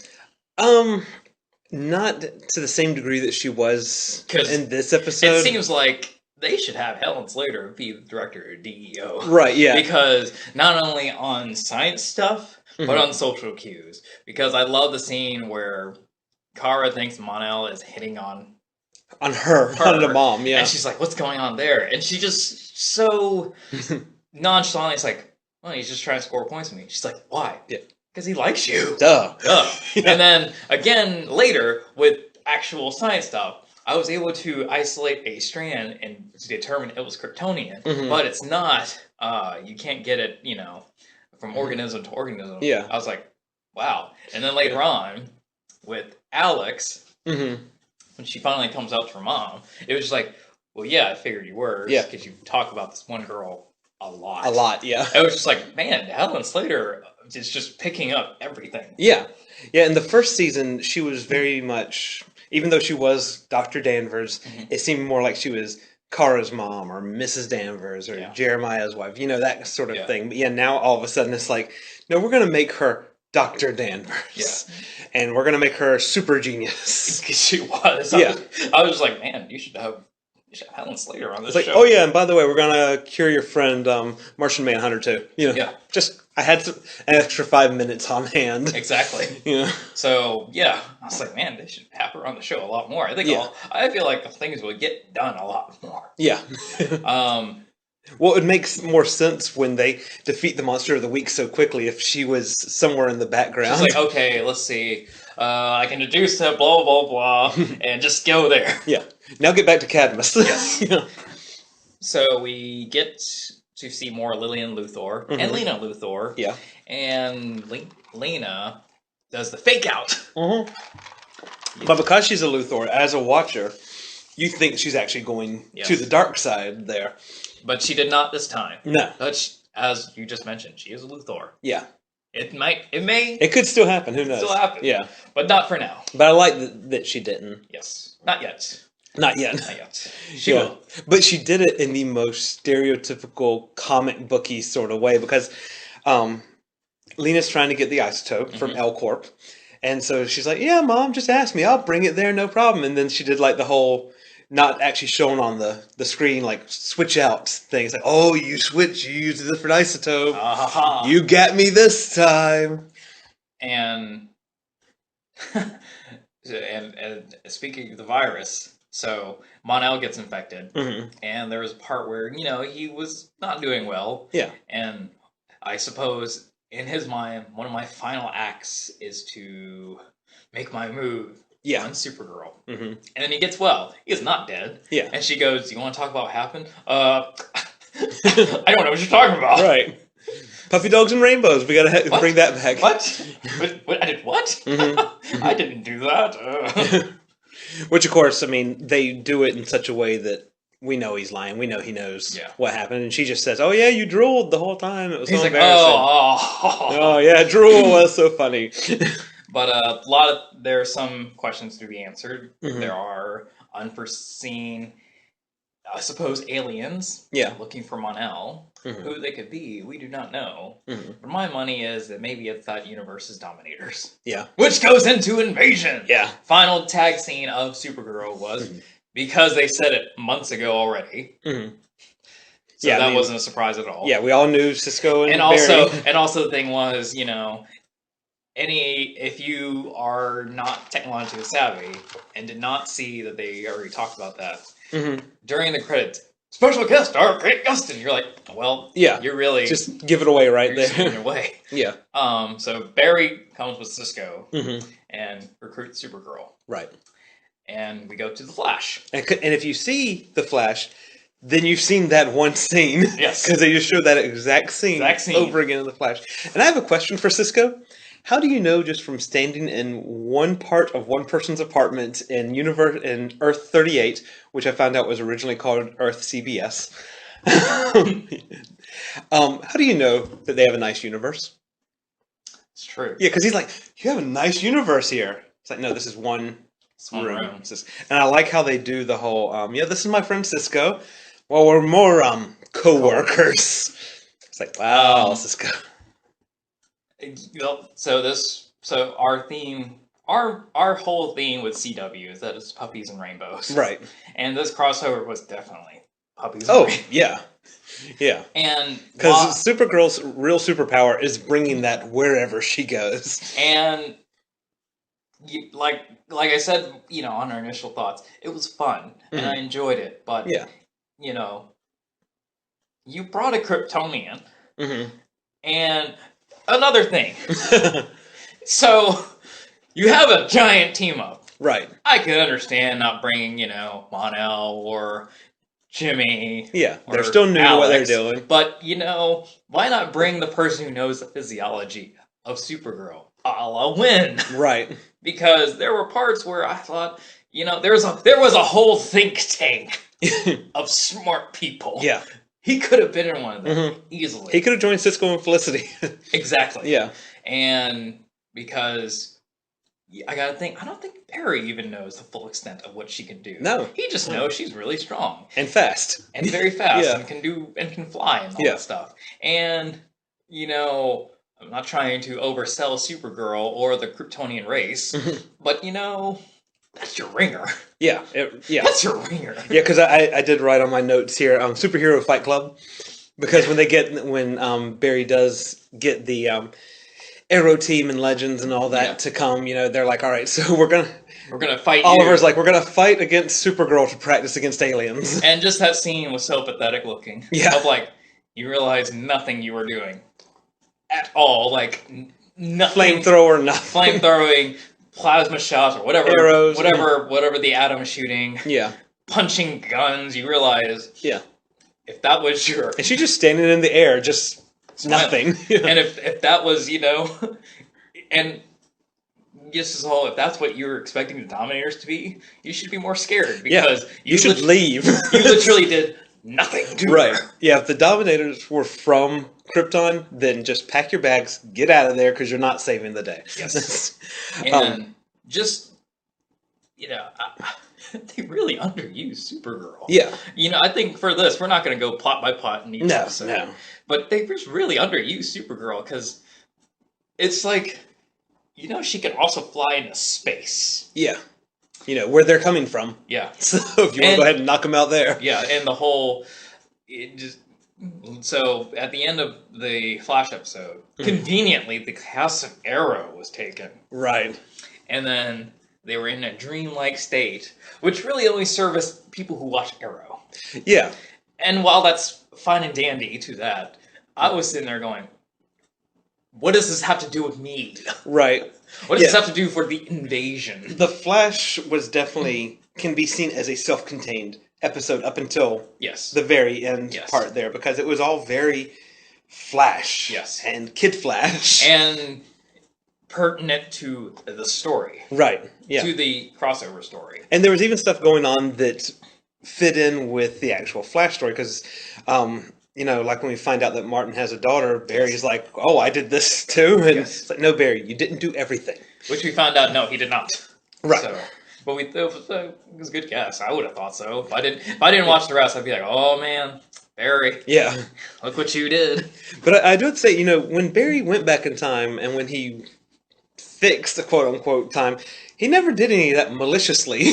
Not to the same degree that she was in this episode. It seems like they should have Helen Slater be the director of DEO. Right, yeah. Because not only on science stuff, but on social cues. Because I love the scene where Kara thinks Mon-El is hitting on her, on the mom, yeah. And she's like, what's going on there? And she just so nonchalantly is like, well, he's just trying to score points with me. She's like, why? Yeah. Because he likes you. Duh. Yeah. And then, again, later, with actual science stuff, I was able to isolate a strand and to determine it was Kryptonian. But it's not, you can't get it, from organism to organism. Yeah. I was like, wow. And then later on, with Alex, when she finally comes up to her mom, it was just like, well, yeah, I figured you were. Yeah. Because you talk about this one girl a lot. A lot, yeah. It was just like, man, Helen Slater is just picking up everything. Yeah. Yeah, in the first season, she was very much, even though she was Dr. Danvers, it seemed more like she was Kara's mom or Mrs. Danvers or Jeremiah's wife, that sort of thing. But yeah, now all of a sudden it's like, no, we're going to make her Dr. Danvers. Yeah. And we're going to make her super genius. She was. Yeah. I was just like, man, you should have Helen Slater on this show. Oh yeah, and by the way, we're gonna cure your friend Martian Manhunter too. Just I had an extra 5 minutes on hand. Exactly. So yeah, I was like, man, they should have her on the show a lot more. I think I feel like things would get done a lot more. Yeah. Well, it makes more sense when they defeat the monster of the week so quickly if she was somewhere in the background. She's like, okay, let's see. I can deduce that blah, blah, blah, and just go there. Yeah. Now get back to Cadmus. Yes. So we get to see more Lillian Luthor and Lena Luthor. Yeah. And Lena does the fake out. But because she's a Luthor, as a watcher, you think she's actually going to the dark side there. But she did not this time. No. But as you just mentioned, she is a Luthor. Yeah. It could still happen. Who knows? Still happen. Yeah. But not for now. But I like that she didn't. Yes. Not yet. Not yet. Not yet. She will. But she did it in the most stereotypical comic booky sort of way because Lena's trying to get the isotope from L Corp. And so she's like, yeah, Mom, just ask me. I'll bring it there, no problem. And then she did like the whole not actually shown on the screen, like switch out thing. It's like, oh, you switch, you use a different isotope. You got me this time. And and speaking of the virus, so Mon-El gets infected, and there was a part where he was not doing well. Yeah, and I suppose in his mind, one of my final acts is to make my move. Yeah. On Supergirl. And then he gets well. He is not dead. Yeah. And she goes, you want to talk about what happened? I don't know what you're talking about. Right. Puffy dogs and rainbows. We gotta bring that back. What? I did what? I didn't do that. Which, of course, I mean, they do it in such a way that we know he's lying. We know he knows what happened. And she just says, oh, yeah, you drooled the whole time. It was so embarrassing. Oh, yeah, drool was so funny. But there are some questions to be answered. There are unforeseen, I suppose, aliens looking for Mon-El. Who they could be, we do not know. But my money is that maybe it's that universe's Dominators. Yeah. Which goes into Invasion. Yeah. Final tag scene of Supergirl was, because they said it months ago already. So that wasn't a surprise at all. Yeah, we all knew Cisco and also, Barry. And also the thing was, if you are not technologically savvy and did not see that they already talked about that during the credits, special guest star Grant Gustin, you're like, well, you're really just give it away right there. Giving it away. Yeah. So Barry comes with Cisco and recruits Supergirl. Right. And we go to the Flash. And if you see the Flash, then you've seen that one scene. Yes. Because they just showed that exact scene over again in the Flash. And I have a question for Cisco. How do you know just from standing in one part of one person's apartment in Earth 38, which I found out was originally called Earth CBS, how do you know that they have a nice universe? It's true. Yeah, because he's like, you have a nice universe here. It's like, no, this is one room. And I like how they do the whole, this is my friend Cisco. Well, we're more co-workers. It's like, wow, Cisco. So our theme our whole theme with CW is that it's puppies and rainbows. Right. And this crossover was definitely puppies and rainbows. Yeah. Yeah. And because Supergirl's real superpower is bringing that wherever she goes. And like I said, on our initial thoughts, it was fun and I enjoyed it. But you brought a Kryptonian, and another thing. So you have a giant team up, right? I could understand not bringing Mon-El or Jimmy. Yeah, they're still new to what they're doing. But why not bring the person who knows the physiology of Supergirl, a la Win? Right. Because there were parts where I thought, there was a whole think tank of smart people. Yeah. He could have been in one of them easily. He could have joined Cisco and Felicity. Exactly. Yeah. And because I gotta think, I don't think Barry even knows the full extent of what she can do. No. He just knows she's really strong. And fast. And very fast and can fly and all that stuff. And, I'm not trying to oversell Supergirl or the Kryptonian race, but that's your ringer. Yeah, That's your ringer. Yeah, because I did write on my notes here, Superhero Fight Club, because when Barry does get the Arrow team and Legends and all that to come, they're like, all right, so we're gonna fight. Oliver's like, we're gonna fight against Supergirl to practice against aliens. And just that scene was so pathetic looking. Yeah, of like you realize nothing you were doing at all, like nothing. Flamethrower, nothing. Flamethrowing, plasma shots, or whatever. Arrows, whatever the atom shooting. Yeah. Punching guns. You realize. Yeah. If that was your. And she's just standing in the air, just nothing. And if that was, and this is all, if that's what you're expecting the Dominators to be, you should be more scared because you should leave. You literally did nothing to her. Yeah, if the Dominators were from Krypton, then just pack your bags, get out of there, because you're not saving the day. Yes. And they really underused Supergirl. Yeah. I think for this, we're not going to go plot by plot in each episode. No. But they just really underused Supergirl because it's like, she can also fly into space. Yeah. Where they're coming from. Yeah. So if you want to go ahead and knock them out there. Yeah, and the whole... So, at the end of the Flash episode, conveniently, the cast of Arrow was taken. Right. And then they were in a dreamlike state, which really only serviced people who watch Arrow. Yeah. And while that's fine and dandy to that, I was sitting there going, what does this have to do with me? Right. What does this have to do for the invasion? The Flash was definitely, can be seen as a self-contained episode up until the very end part there, because it was all very Flash and Kid Flash. And pertinent to the story. Right, yeah. To the crossover story. And there was even stuff going on that fit in with the actual Flash story, because, like when we find out that Martin has a daughter, Barry's like, oh, I did this too? And it's like, no, Barry, you didn't do everything. Which we found out, no, he did not. Right. So, but it was a good guess. I would have thought so. If I didn't watch the rest, I'd be like, oh man, Barry. Yeah. Look what you did. But I do say, when Barry went back in time and when he fixed the quote-unquote time, he never did any of that maliciously,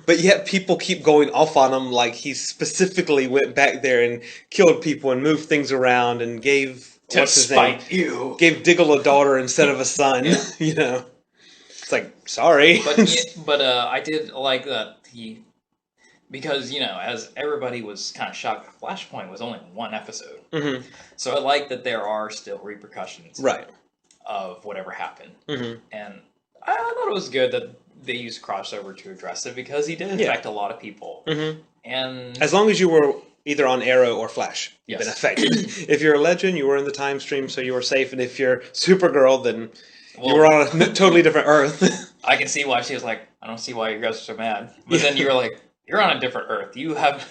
but yet people keep going off on him like he specifically went back there and killed people and moved things around and gave... To spite you. Gave Diggle a daughter instead of a son, It's like, sorry. But I did like that because, as everybody was kind of shocked, Flashpoint was only one episode. Mm-hmm. So I like that there are still repercussions of whatever happened. Mm-hmm. And I thought it was good that they used crossover to address it because he did affect a lot of people. Mm-hmm. And as long as you were either on Arrow or Flash, you've been affected. If you're a Legend, you were in the time stream, so you were safe. And if you're Supergirl, then you were on a totally different Earth. I can see why she was like, I don't see why you guys are so mad. But then you're like, you're on a different Earth. You have...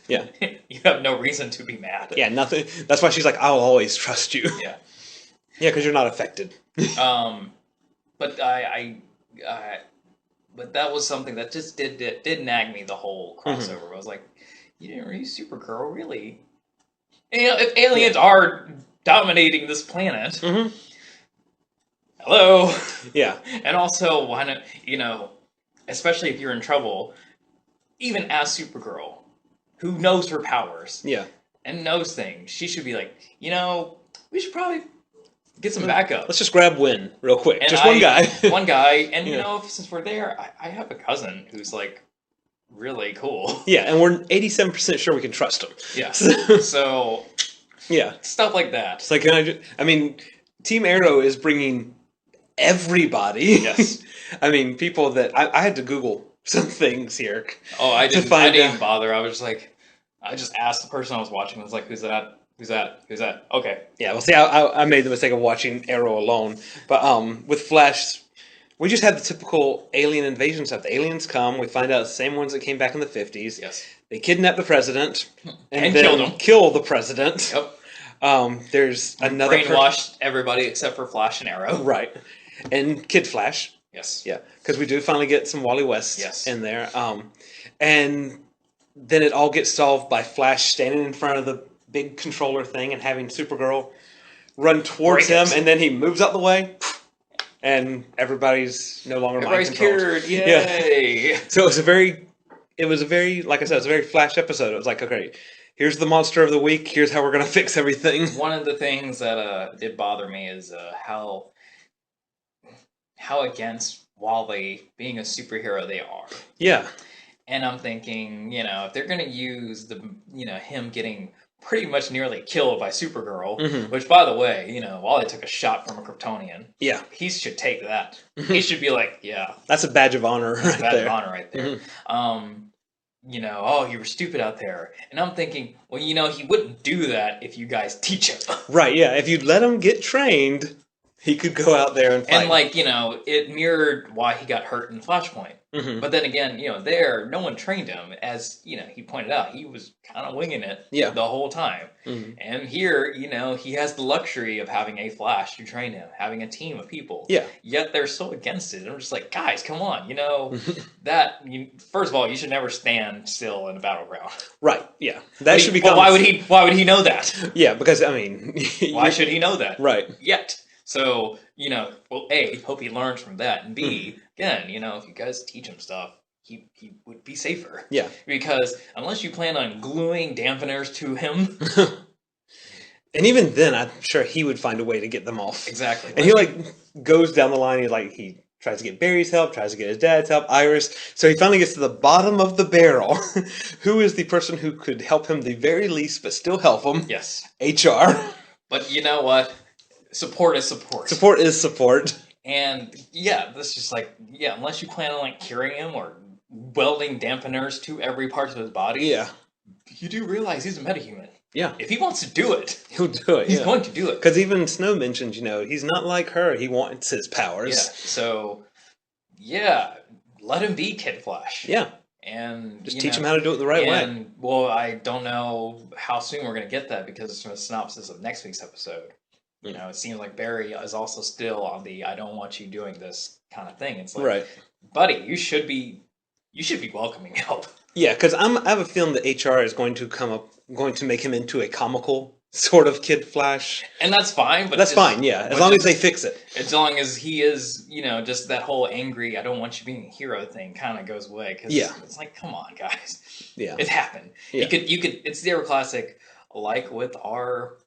you have no reason to be mad. Yeah, nothing. That's why she's like, I'll always trust you. Yeah. Yeah, because you're not affected. But but that was something that just did nag me the whole crossover. Mm-hmm. I was like, you didn't use Supergirl, really? And, if aliens are dominating this planet, hello. Yeah. And also, why not? Especially if you're in trouble, even as Supergirl, who knows her powers, Yeah, and knows things, she should be like, we should probably get some backup. Let's just grab Win real quick. And Just one guy. One guy, and since we're there, I have a cousin who's like really cool. Yeah, and we're 87% sure we can trust him. Yeah. So yeah, stuff like that. It's like, Team Arrow is bringing everybody. Yes. People that I had to Google some things here. Oh, I didn't bother. I just asked the person I was watching. I was like, who's that? Who's that? Who's that? Okay. Yeah, well, see, I made the mistake of watching Arrow alone. But with Flash, we just had the typical alien invasion stuff. The aliens come, we find out the same ones that came back in the 50s. Yes. They kidnap the president. And killed him. Kill the president. Yep. There's another... Brainwashed everybody except for Flash and Arrow. Right. And Kid Flash. Yes. Yeah, because we do finally get some Wally West in there. And then it all gets solved by Flash standing in front of the big controller thing and having Supergirl run towards him, and then he moves out the way, and everybody's no longer mind controlled. Cured, yay! Yeah. So it was a very, like I said, it was a very Flash episode. It was like, okay, here's the monster of the week. Here's how we're gonna fix everything. One of the things that did bother me is how against Wally being a superhero they are. Yeah. And I'm thinking, if they're gonna use him getting pretty much nearly killed by Supergirl, which, by the way, Wally took a shot from a Kryptonian. Yeah. He should take that. He should be like, yeah. That's a badge of honor right there. Oh, you were stupid out there. And I'm thinking, well, he wouldn't do that if you guys teach him. Right, yeah. If you'd let him get trained, he could go out there and fight. And, it mirrored why he got hurt in Flashpoint. But then again, there, no one trained him. As, he pointed out, he was kind of winging it the whole time. And here, he has the luxury of having a Flash to train him, having a team of people. Yeah. Yet they're so against it. And I'm just like, guys, come on. First of all, you should never stand still in a battleground. Right, yeah. That should be. But why would he know that? Yeah, because, why should he know that? Right. Yet. So, well, A, hope he learns from that, and B, again, if you guys teach him stuff, he would be safer. Yeah. Because unless you plan on gluing dampeners to him... and even then, I'm sure he would find a way to get them off. Exactly. And he, goes down the line, he tries to get Barry's help, tries to get his dad's help, Iris, so he finally gets to the bottom of the barrel. Who is the person who could help him the very least, but still help him? Yes. HR. But you know what? Support is support. Support is support. And that's just unless you plan on curing him or welding dampeners to every part of his body. Yeah. You do realize he's a metahuman. Yeah. If he wants to do it, he'll do it. He's going to do it. Because even Snow mentions, he's not like her. He wants his powers. Yeah. So, let him be Kid Flash. Yeah. And just teach him how to do it the right way. Well, I don't know how soon we're going to get that because it's from a synopsis of next week's episode. It seems like Barry is also still on the I don't want you doing this kind of thing. It's like, right. Buddy, you should be welcoming help. Yeah, because I have a feeling that HR is going to make him into a comical sort of Kid Flash. And that's fine. But that's fine, yeah, as long as they fix it. As long as he is, just that whole angry, I don't want you being a hero thing kind of goes away. Cause it's like, come on, guys. Yeah. It happened. Yeah. You could, it's the classic, like with our...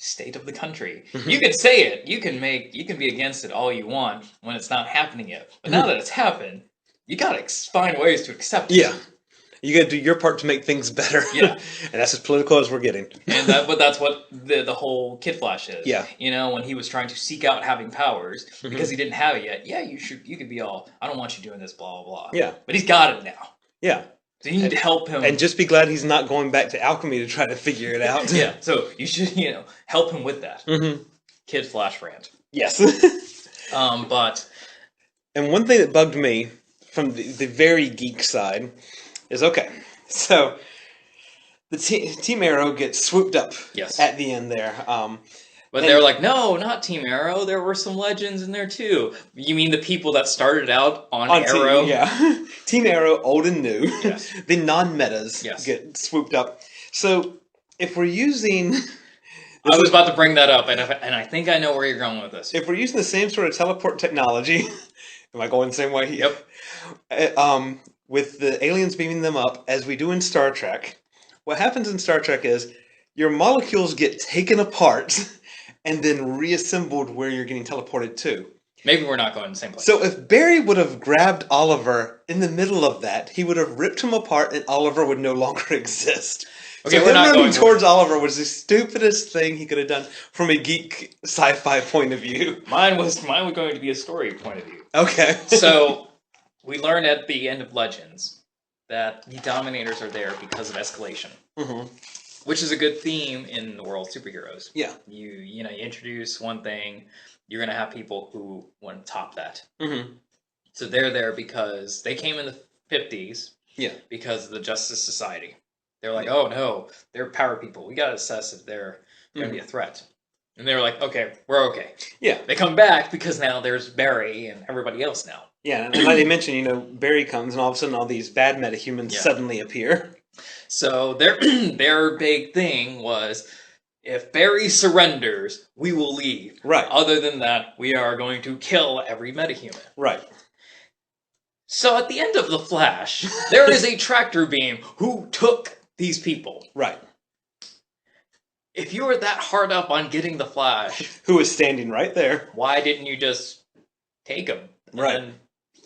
state of the country. You can say it. You can be against it all you want when it's not happening yet. But now that it's happened, you gotta find ways to accept it. Yeah. You gotta do your part to make things better. Yeah. And that's as political as we're getting. But that's what the whole Kid Flash is. Yeah. When he was trying to seek out having powers because he didn't have it yet. Yeah, you could be all, I don't want you doing this, blah, blah, blah. Yeah. But he's got it now. Yeah. So you need to help him. And just be glad he's not going back to alchemy to try to figure it out. Yeah, so you should, help him with that. Kid Flash rant. Yes. But... And one thing that bugged me from the very geek side is, okay, so the Team Arrow gets swooped up at the end there. But they were like, no, not Team Arrow. There were some legends in there, too. You mean the people that started out on Arrow? Yeah. Team Arrow, old and new. Yes. The non-metas get swooped up. So, if we're using I was about to bring that up, and I think I know where you're going with this. If we're using the same sort of teleport technology, am I going the same way? Yep. With the aliens beaming them up, as we do in Star Trek, what happens in Star Trek is your molecules get taken apart and then reassembled where you're getting teleported to. Maybe we're not going the same place. So if Barry would have grabbed Oliver in the middle of that, he would have ripped him apart and Oliver would no longer exist. Okay, so we're him not running going towards Oliver was the stupidest thing he could have done from a geek sci-fi point of view. Mine was going to be a story point of view. Okay. So we learned at the end of Legends that the Dominators are there because of escalation. Mm-hmm. which is a good theme in the world of superheroes. Yeah. You know, you introduce one thing, you're going to have people who want to top that. Mm-hmm. So they're there because they came in the 50s. Yeah. Because of the Justice Society. They're like, oh no, they're power people. We got to assess if they're going to be a threat. And they were like, okay, we're okay. Yeah. They come back because now there's Barry and everybody else now. Yeah, and like they mentioned, you know, Barry comes and all of a sudden all these bad metahumans suddenly appear. So their big thing was, if Barry surrenders, we will leave. Right. Other than that, we are going to kill every metahuman. Right. So at the end of The Flash, there is a tractor beam who took these people. Right. If you were that hard up on getting the Flash, who is standing right there, why didn't you just take him and then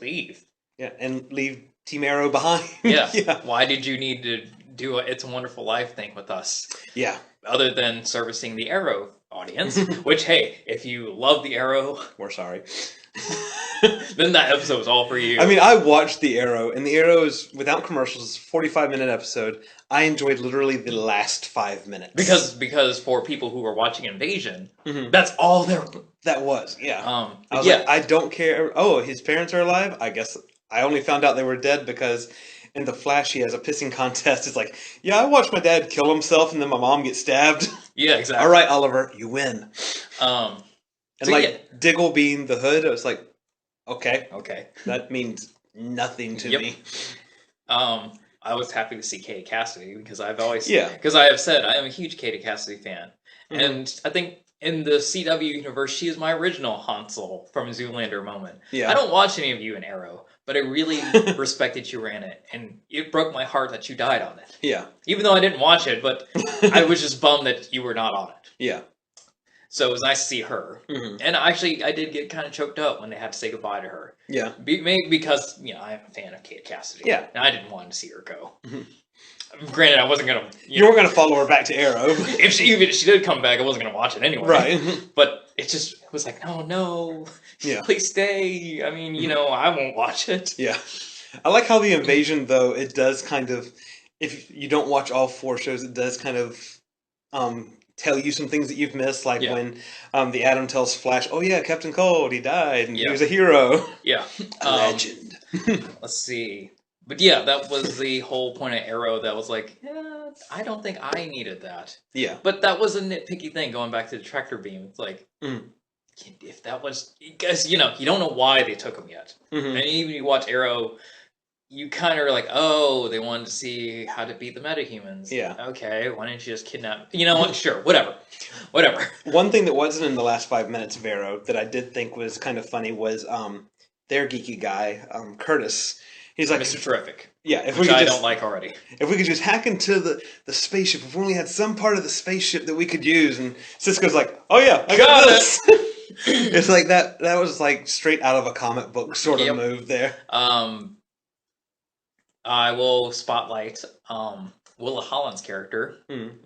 leave? Yeah, and leave Team Arrow behind. Yeah. Yeah. Why did you need to do a It's a Wonderful Life thing with us? Yeah. Other than servicing the Arrow audience, which, hey, if you love the Arrow, we're sorry. Then that episode was all for you. I mean, I watched the Arrow, and the Arrow is, without commercials, 45-minute episode. I enjoyed literally the last 5 minutes. Because for people who were watching Invasion, that's all there. That was, yeah. I was like, I don't care. Oh, his parents are alive? I guess I only found out they were dead because in The Flash he has a pissing contest. It's like, yeah, I watched my dad kill himself and then my mom get stabbed. Yeah, exactly. All right, Oliver, you win. And so Diggle being the Hood, I was like, okay. Okay. That means nothing to me. I was happy to see Katie Cassidy because I've always... Yeah. Because I have said I am a huge Katie Cassidy fan. And I think in the CW universe, she is my original Hansel from Zoolander moment. Yeah. I don't watch any of you in Arrow, but I really respected you were in it. And it broke my heart that you died on it. Yeah. Even though I didn't watch it, but I was just bummed that you were not on it. Yeah. So it was nice to see her. And actually, I did get kind of choked up when they had to say goodbye to her. Yeah. Maybe because, you know, I'm a fan of Kate Cassidy. Yeah. And I didn't want to see her go. Granted, I wasn't going to... You weren't going to follow her back to Arrow. If she did come back, I wasn't going to watch it anyway. Right. But it was like, no. Yeah. Please stay. I mean, you know, I won't watch it. Yeah. I like how the Invasion, though, it does kind of... If you don't watch all 4 shows, it does kind of... tell you some things that you've missed, like when the Atom tells Flash, oh yeah, Captain Cold, he died, and he was a hero. Yeah. A legend. Let's see. But yeah, that was the whole point of Arrow that was like, yeah, I don't think I needed that. Yeah. But that was a nitpicky thing, going back to the tractor beam. It's like, if that was... Because, you know, you don't know why they took them yet. And even you watch Arrow... You kind of are like, oh, they wanted to see how to beat the metahumans. Yeah. Okay, why didn't you just kidnap... You know what? Sure, whatever. One thing that wasn't in the last 5 minutes of Arrow that I did think was kind of funny was their geeky guy, Curtis. He's like... Mr. Terrific. Yeah. Which I don't like already. If we could just hack into the spaceship, if we only had some part of the spaceship that we could use. And Cisco's like, oh yeah, I got this. It's like that was like straight out of a comic book sort of move there. I will spotlight Willa Holland's character,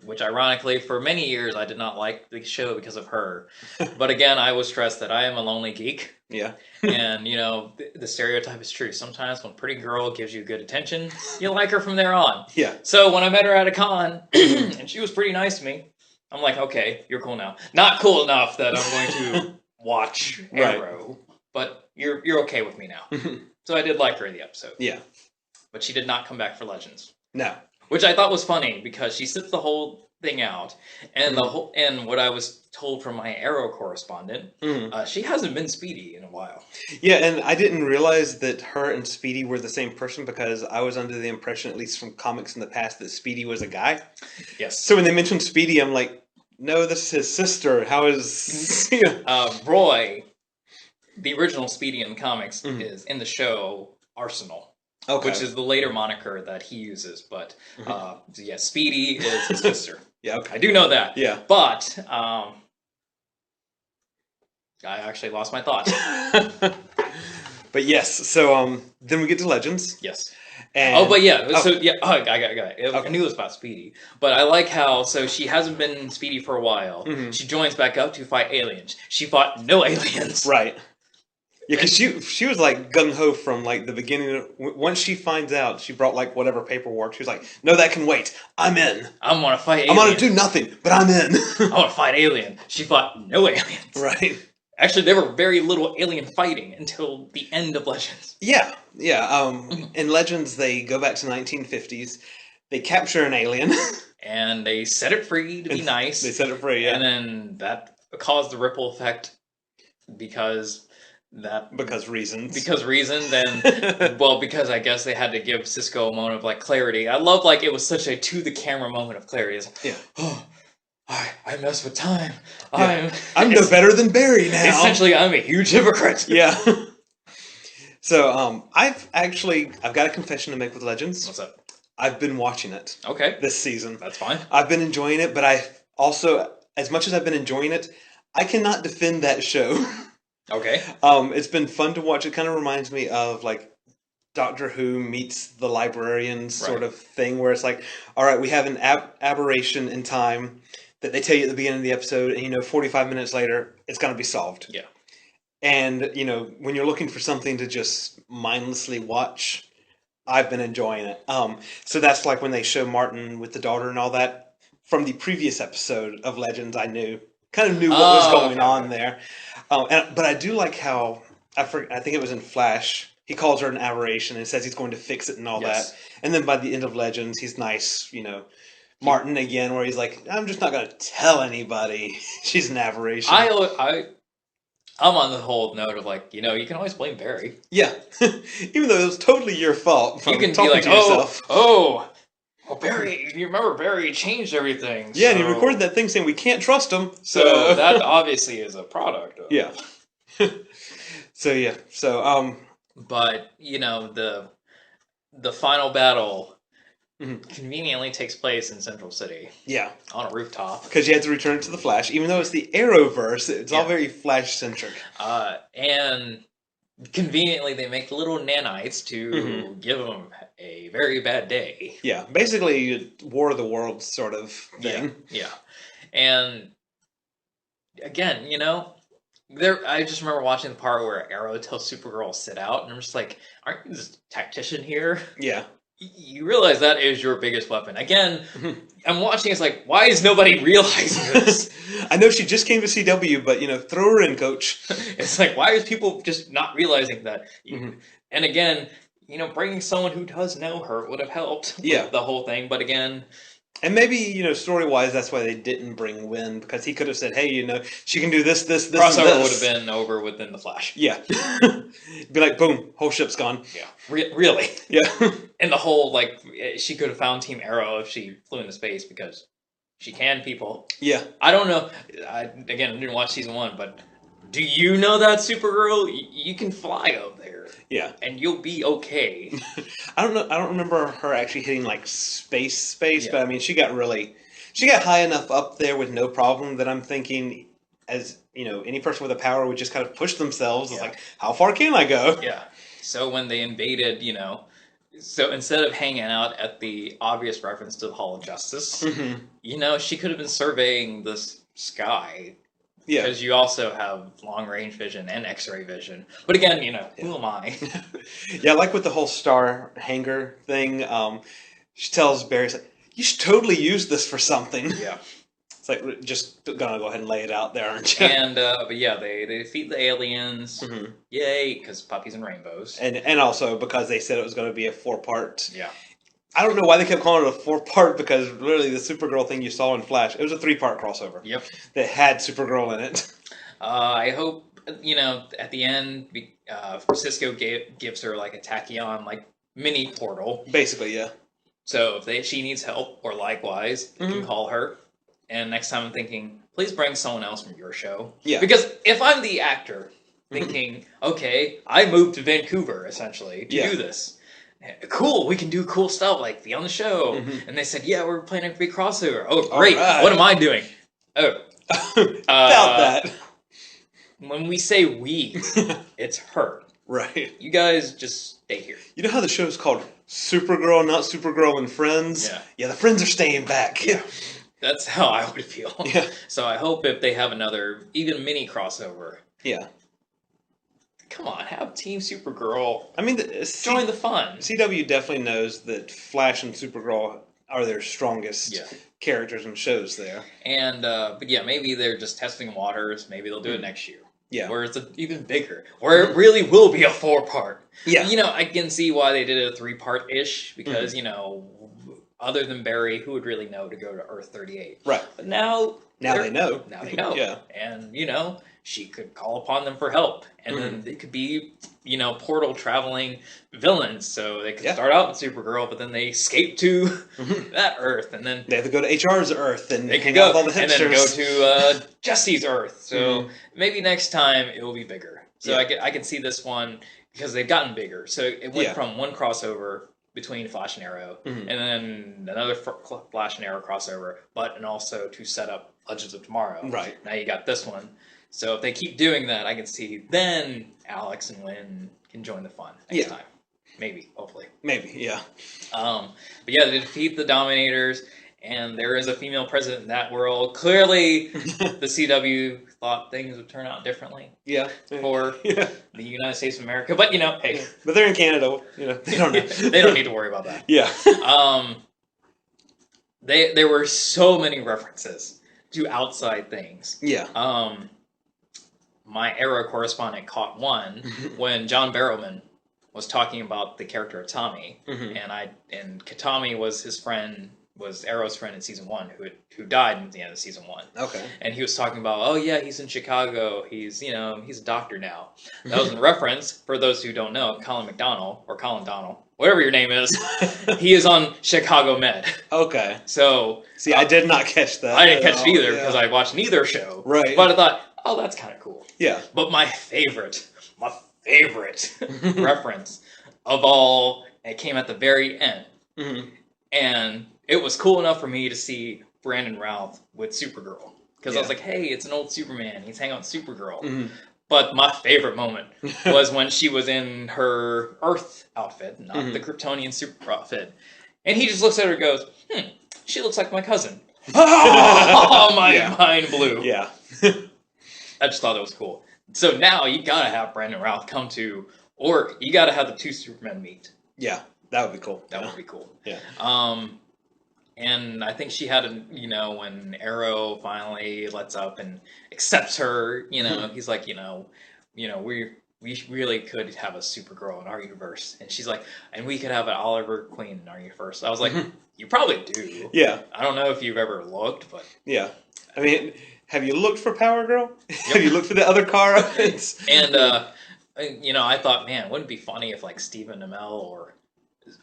which ironically, for many years, I did not like the show because of her. But again, I was stressed that I am a lonely geek. Yeah. And, you know, the stereotype is true. Sometimes when a pretty girl gives you good attention, you like her from there on. Yeah. So when I met her at a con, and she was pretty nice to me, I'm like, okay, you're cool now. Not cool enough that I'm going to watch Arrow, but you're okay with me now. So I did like her in the episode. Yeah. But she did not come back for Legends. No. Which I thought was funny because she sits the whole thing out, and and what I was told from my Arrow correspondent, she hasn't been Speedy in a while. Yeah, and I didn't realize that her and Speedy were the same person because I was under the impression, at least from comics in the past, that Speedy was a guy. Yes. So when they mentioned Speedy, I'm like, no, this is his sister. How is Roy, the original Speedy in the comics, is in the show Arsenal. Okay. Which is the later moniker that he uses, but yeah, Speedy is his sister. Yeah, okay. I do know that. Yeah. But I actually lost my thought. But yes, so then we get to Legends. Yes. And, but yeah, so yeah, I got it. Okay. I knew it was about Speedy, but I like how she hasn't been Speedy for a while. She joins back up to fight aliens. She fought no aliens. Right. Yeah, because she was like gung ho from like the beginning. Once she finds out, she brought like whatever paperwork. She was like, "No, that can wait. I'm in. I want to fight. Alien. I'm gonna do nothing, but I'm in. I want to fight alien." She fought no aliens. Right. Actually, there were very little alien fighting until the end of Legends. Yeah. In Legends, they go back to 1950s. They capture an alien, and they set it free to be nice. They set it free, yeah. And then that caused the ripple effect because reasons. Then because I guess they had to give Cisco a moment of like clarity. I love like it was such a to the camera moment of clarity. It's like, oh, I mess with time. Yeah. I'm no better than Barry now. Essentially, I'm a huge hypocrite. Yeah. So I've got a confession to make with Legends. What's up? I've been watching it. Okay. This season. That's fine. I've been enjoying it, but I also, as much as I've been enjoying it, I cannot defend that show. Okay. It's been fun to watch. It kind of reminds me of like Doctor Who meets the librarian sort of thing, where it's like, all right, we have an aberration in time that they tell you at the beginning of the episode, and 45 minutes later, it's going to be solved. Yeah. And when you're looking for something to just mindlessly watch, I've been enjoying it. So that's like when they show Martin with the daughter and all that. From the previous episode of Legends, I kind of knew what was going on there. But I do like how, I think it was in Flash, he calls her an aberration and says he's going to fix it and all that. And then by the end of Legends, he's nice, Martin again, where he's like, I'm just not going to tell anybody she's an aberration. I'm on the whole note of like, you can always blame Barry. Yeah. Even though it was totally your fault. You can be like, well, Barry, you remember Barry changed everything. Yeah, and he recorded that thing saying we can't trust him. So that obviously is a product of... Yeah. So, But, the final battle conveniently takes place in Central City. Yeah. On a rooftop. Because you had to return it to the Flash. Even though it's the Arrowverse, it's all very Flash-centric. And conveniently they make little nanites to give them a very bad day. Yeah. Basically, War of the Worlds sort of thing. Yeah. And, again, I just remember watching the part where Arrow tells Supergirl to sit out, and I'm just like, aren't you this tactician here? Yeah. You realize that is your biggest weapon. Again, I'm watching, it's like, why is nobody realizing this? I know she just came to CW, but, throw her in, coach. It's like, why is people just not realizing that? And again, bringing someone who does know her would have helped with the whole thing, but again... And maybe, story-wise, that's why they didn't bring Wynn, because he could have said, hey, she can do this, crossover would have been over within the Flash. Yeah. Be like, boom, whole ship's gone. Yeah. Really? Yeah. And the whole, she could have found Team Arrow if she flew into space, because she can, people. Yeah. I don't know. I didn't watch season 1, but do you know that, Supergirl? You can fly over there. Yeah. And you'll be okay. I don't know. I don't remember her actually hitting space, but I mean, she got high enough up there with no problem that I'm thinking, as any person with a power would just kind of push themselves. It's like, how far can I go? Yeah. So when they invaded, so instead of hanging out at the obvious reference to the Hall of Justice, she could have been surveying the sky. Yeah. Because you also have long-range vision and X-ray vision. But again, who am I? Yeah, like with the whole star hanger thing, she tells Barry, you should totally use this for something. Yeah. It's like, just gonna go ahead and lay it out there, aren't you? And, but yeah, they defeat the aliens. Yay, because puppies and rainbows. And also because they said it was going to be a 4-part. Yeah. I don't know why they kept calling it a 4-part, because really the Supergirl thing you saw in Flash, it was a 3-part crossover. Yep. That had Supergirl in it. I hope, at the end, Cisco gives her a tachyon, mini portal. Basically, yeah. So if she needs help, or likewise, you can call her. And next time I'm thinking, please bring someone else from your show. Yeah. Because if I'm the actor thinking, okay, I moved to Vancouver, essentially, to do this. Cool, we can do cool stuff, like be on the show. And they said, yeah, we're planning a big crossover. Oh, great. Right. What am I doing? Oh. About that. When we say we, it's her. Right. You guys just stay here. You know how the show's called Supergirl, not Supergirl and Friends? Yeah. Yeah, the friends are staying back. Yeah. That's how I would feel. Yeah. So I hope if they have another, even mini crossover. Yeah. Come on, have Team Supergirl. I mean, join the fun. CW definitely knows that Flash and Supergirl are their strongest characters and shows there. And, but yeah, maybe they're just testing waters. Maybe they'll do it next year. Yeah. Where it's even bigger. Where it really will be a 4-part. Yeah. You know, I can see why they did it a 3-part-ish. Because, you know, other than Barry, who would really know to go to Earth 38? Right. But now they know. Now they know. Yeah. And, you know, she could call upon them for help. And then they could be, you know, portal traveling villains. So they could start out in Supergirl, but then they escape to that Earth. And then they have to go to HR's Earth and they can go all the hipsters. And then go to Jesse's Earth. So maybe next time it will be bigger. So I can see this one because they've gotten bigger. So it went from one crossover between Flash and Arrow, and then another Flash and Arrow crossover, and also to set up Legends of Tomorrow. Right. Now you got this one. So if they keep doing that, I can see then Alex and Wynn can join the fun next time. Maybe, hopefully. Maybe, yeah. But yeah, they defeat the Dominators, and there is a female president in that world. Clearly, the CW thought things would turn out differently. Yeah. For the United States of America. But, you know, hey. But they're in Canada. You know, they don't know. They don't need to worry about that. Yeah. There were so many references to outside things. Yeah. My Arrow correspondent caught one when John Barrowman was talking about the character of Tommy, and Katami was his friend, was Arrow's friend in season 1, who died at the end of season 1. Okay. And he was talking about, oh yeah, he's in Chicago. He's a doctor now. That was in reference, for those who don't know, Colin McDonald or Colin Donnell, whatever your name is, he is on Chicago Med. Okay. So see, I did not catch that. I didn't catch it either because I watched neither show. Right. But I thought, oh, that's kind of cool. Yeah. But my favorite reference of all, it came at the very end. And it was cool enough for me to see Brandon Routh with Supergirl. Because I was like, hey, it's an old Superman. He's hanging out with Supergirl. But my favorite moment was when she was in her Earth outfit, not the Kryptonian super outfit. And he just looks at her and goes, she looks like my cousin. Oh, my mind blew. Yeah. I just thought it was cool. So now you gotta have Brandon Routh come to, or you gotta have the 2 Supermen meet. Yeah, that would be cool. That would be cool. Yeah. And I think she had when Arrow finally lets up and accepts her, he's like, we really could have a Supergirl in our universe. And she's like, and we could have an Oliver Queen in our universe. I was like, you probably do. Yeah. I don't know if you've ever looked, but. Yeah. I mean, have you looked for Power Girl? Have you looked for the other car? And, I thought, man, wouldn't it be funny if, like, Stephen Amell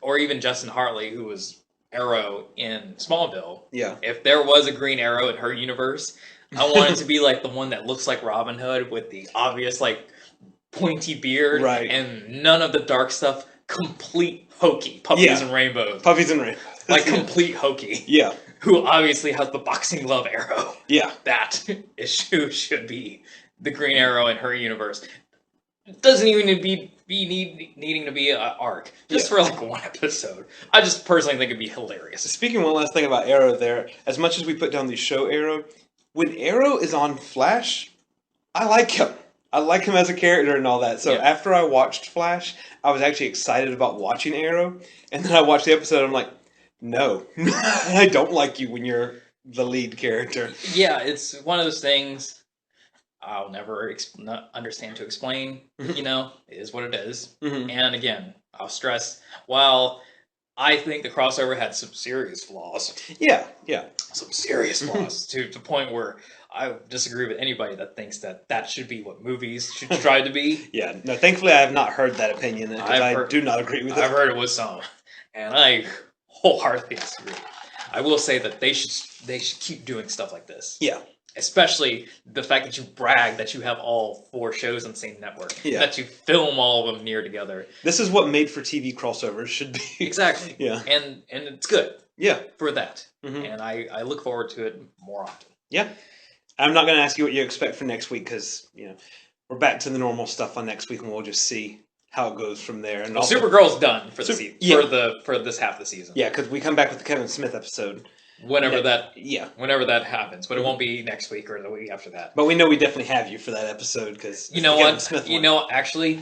or even Justin Hartley, who was Arrow in Smallville, if there was a Green Arrow in her universe, I want it to be, like, the one that looks like Robin Hood with the obvious, like, pointy beard and none of the dark stuff, complete hokey. Puppies and rainbows. Puppies and rainbows. Like, complete hokey. Yeah. Who obviously has the boxing glove Arrow. Yeah. That issue should be the Green Arrow in her universe. It doesn't even needing to be an arc. Just for like one episode. I just personally think it'd be hilarious. Speaking one last thing about Arrow there, as much as we put down the show Arrow, when Arrow is on Flash, I like him. I like him as a character and all that. So after I watched Flash, I was actually excited about watching Arrow. And then I watched the episode and I'm like, no, I don't like you when you're the lead character. Yeah, it's one of those things I'll never understand to explain. It is what it is. And again, I'll stress, while I think the crossover had some serious flaws. Yeah. Some serious flaws to the point where I disagree with anybody that thinks that should be what movies should strive to be. Yeah, no, thankfully I have not heard that opinion, because I do not agree with it. I've heard it was some, and I wholeheartedly disagree. I will say that they should keep doing stuff like this. Yeah. Especially the fact that you brag that you have all 4 shows on the same network. Yeah. That you film all of them near together. This is what made-for-TV crossovers should be. Exactly. Yeah. And it's good. Yeah. For that. Mm-hmm. And I look forward to it more often. Yeah. I'm not going to ask you what you expect for next week because, we're back to the normal stuff on next week and we'll just see how it goes from there. And also, Supergirl's done for the season. Yeah. For this half of the season. Yeah, because we come back with the Kevin Smith episode. Whenever that happens, but it won't be next week or the week after that. But we know we definitely have you for that episode because you know what? Actually,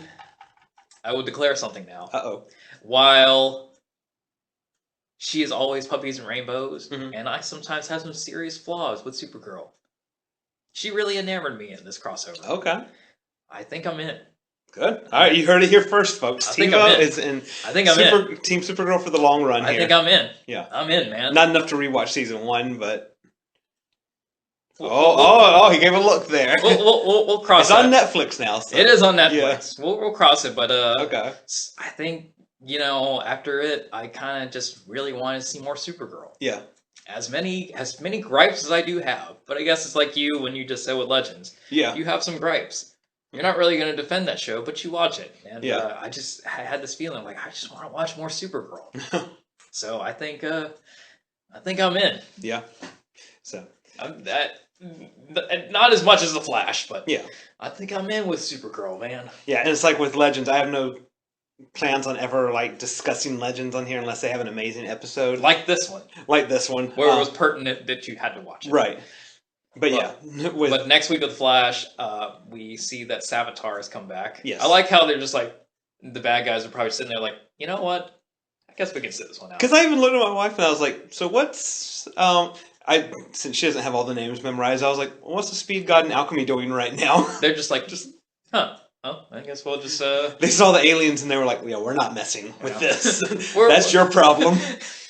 I will declare something now. While she is always puppies and rainbows, and I sometimes have some serious flaws with Supergirl, she really enamored me in this crossover. Okay, I think I'm in. Good. All right, you heard it here first, folks. TeeVo is in. I think I'm in. Team Supergirl for the long run here. I think I'm in. Yeah, I'm in, man. Not enough to rewatch season 1, but he gave a look there. We'll cross. It's on Netflix now. So. It is on Netflix. Yeah. We'll cross it, but okay. I think after it, I kind of just really wanted to see more Supergirl. Yeah. As many gripes as I do have, but I guess it's like you when you just said with Legends. Yeah. You have some gripes. You're not really going to defend that show, but you watch it. And I had this feeling like I just want to watch more Supergirl. So I think I'm in. Yeah. So not as much as the Flash, but yeah, I think I'm in with Supergirl, man. Yeah, and it's like with Legends, I have no plans on ever discussing Legends on here unless they have an amazing episode like this one. Where it was pertinent that you had to watch it. Right. But but next week with Flash, we see that Savitar has come back. Yes. I like how they're just like, the bad guys are probably sitting there like, you know what? I guess we can sit this one out. Because I even looked at my wife and I was like, so what's since she doesn't have all the names memorized, I was like, well, what's the Speed God and Alchemy doing right now? They're just like, huh. Oh, I guess we'll just... They saw the aliens and they were like, yeah, we're not messing with this. That's your problem.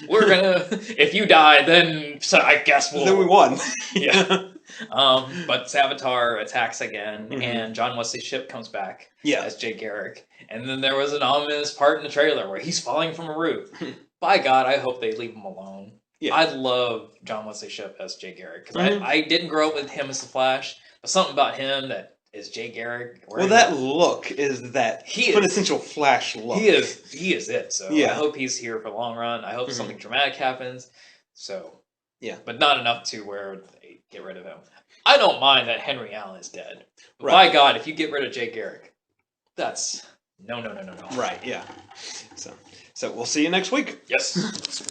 We're gonna... If you die, then I guess we'll... Then we won. Yeah. But Savitar attacks again, and John Wesley Shipp comes back as Jay Garrick. And then there was an ominous part in the trailer where he's falling from a roof. By God, I hope they leave him alone. Yeah. I love John Wesley Shipp as Jay Garrick. Because I didn't grow up with him as the Flash, but something about him that is Jay Garrick. Well, that look is that quintessential Flash look. He is it. So I hope he's here for the long run. I hope something dramatic happens. So but not enough to where they get rid of him. I don't mind that Henry Allen is dead. But by God, if you get rid of Jay Garrick, that's no. Right? Yeah. So we'll see you next week. Yes.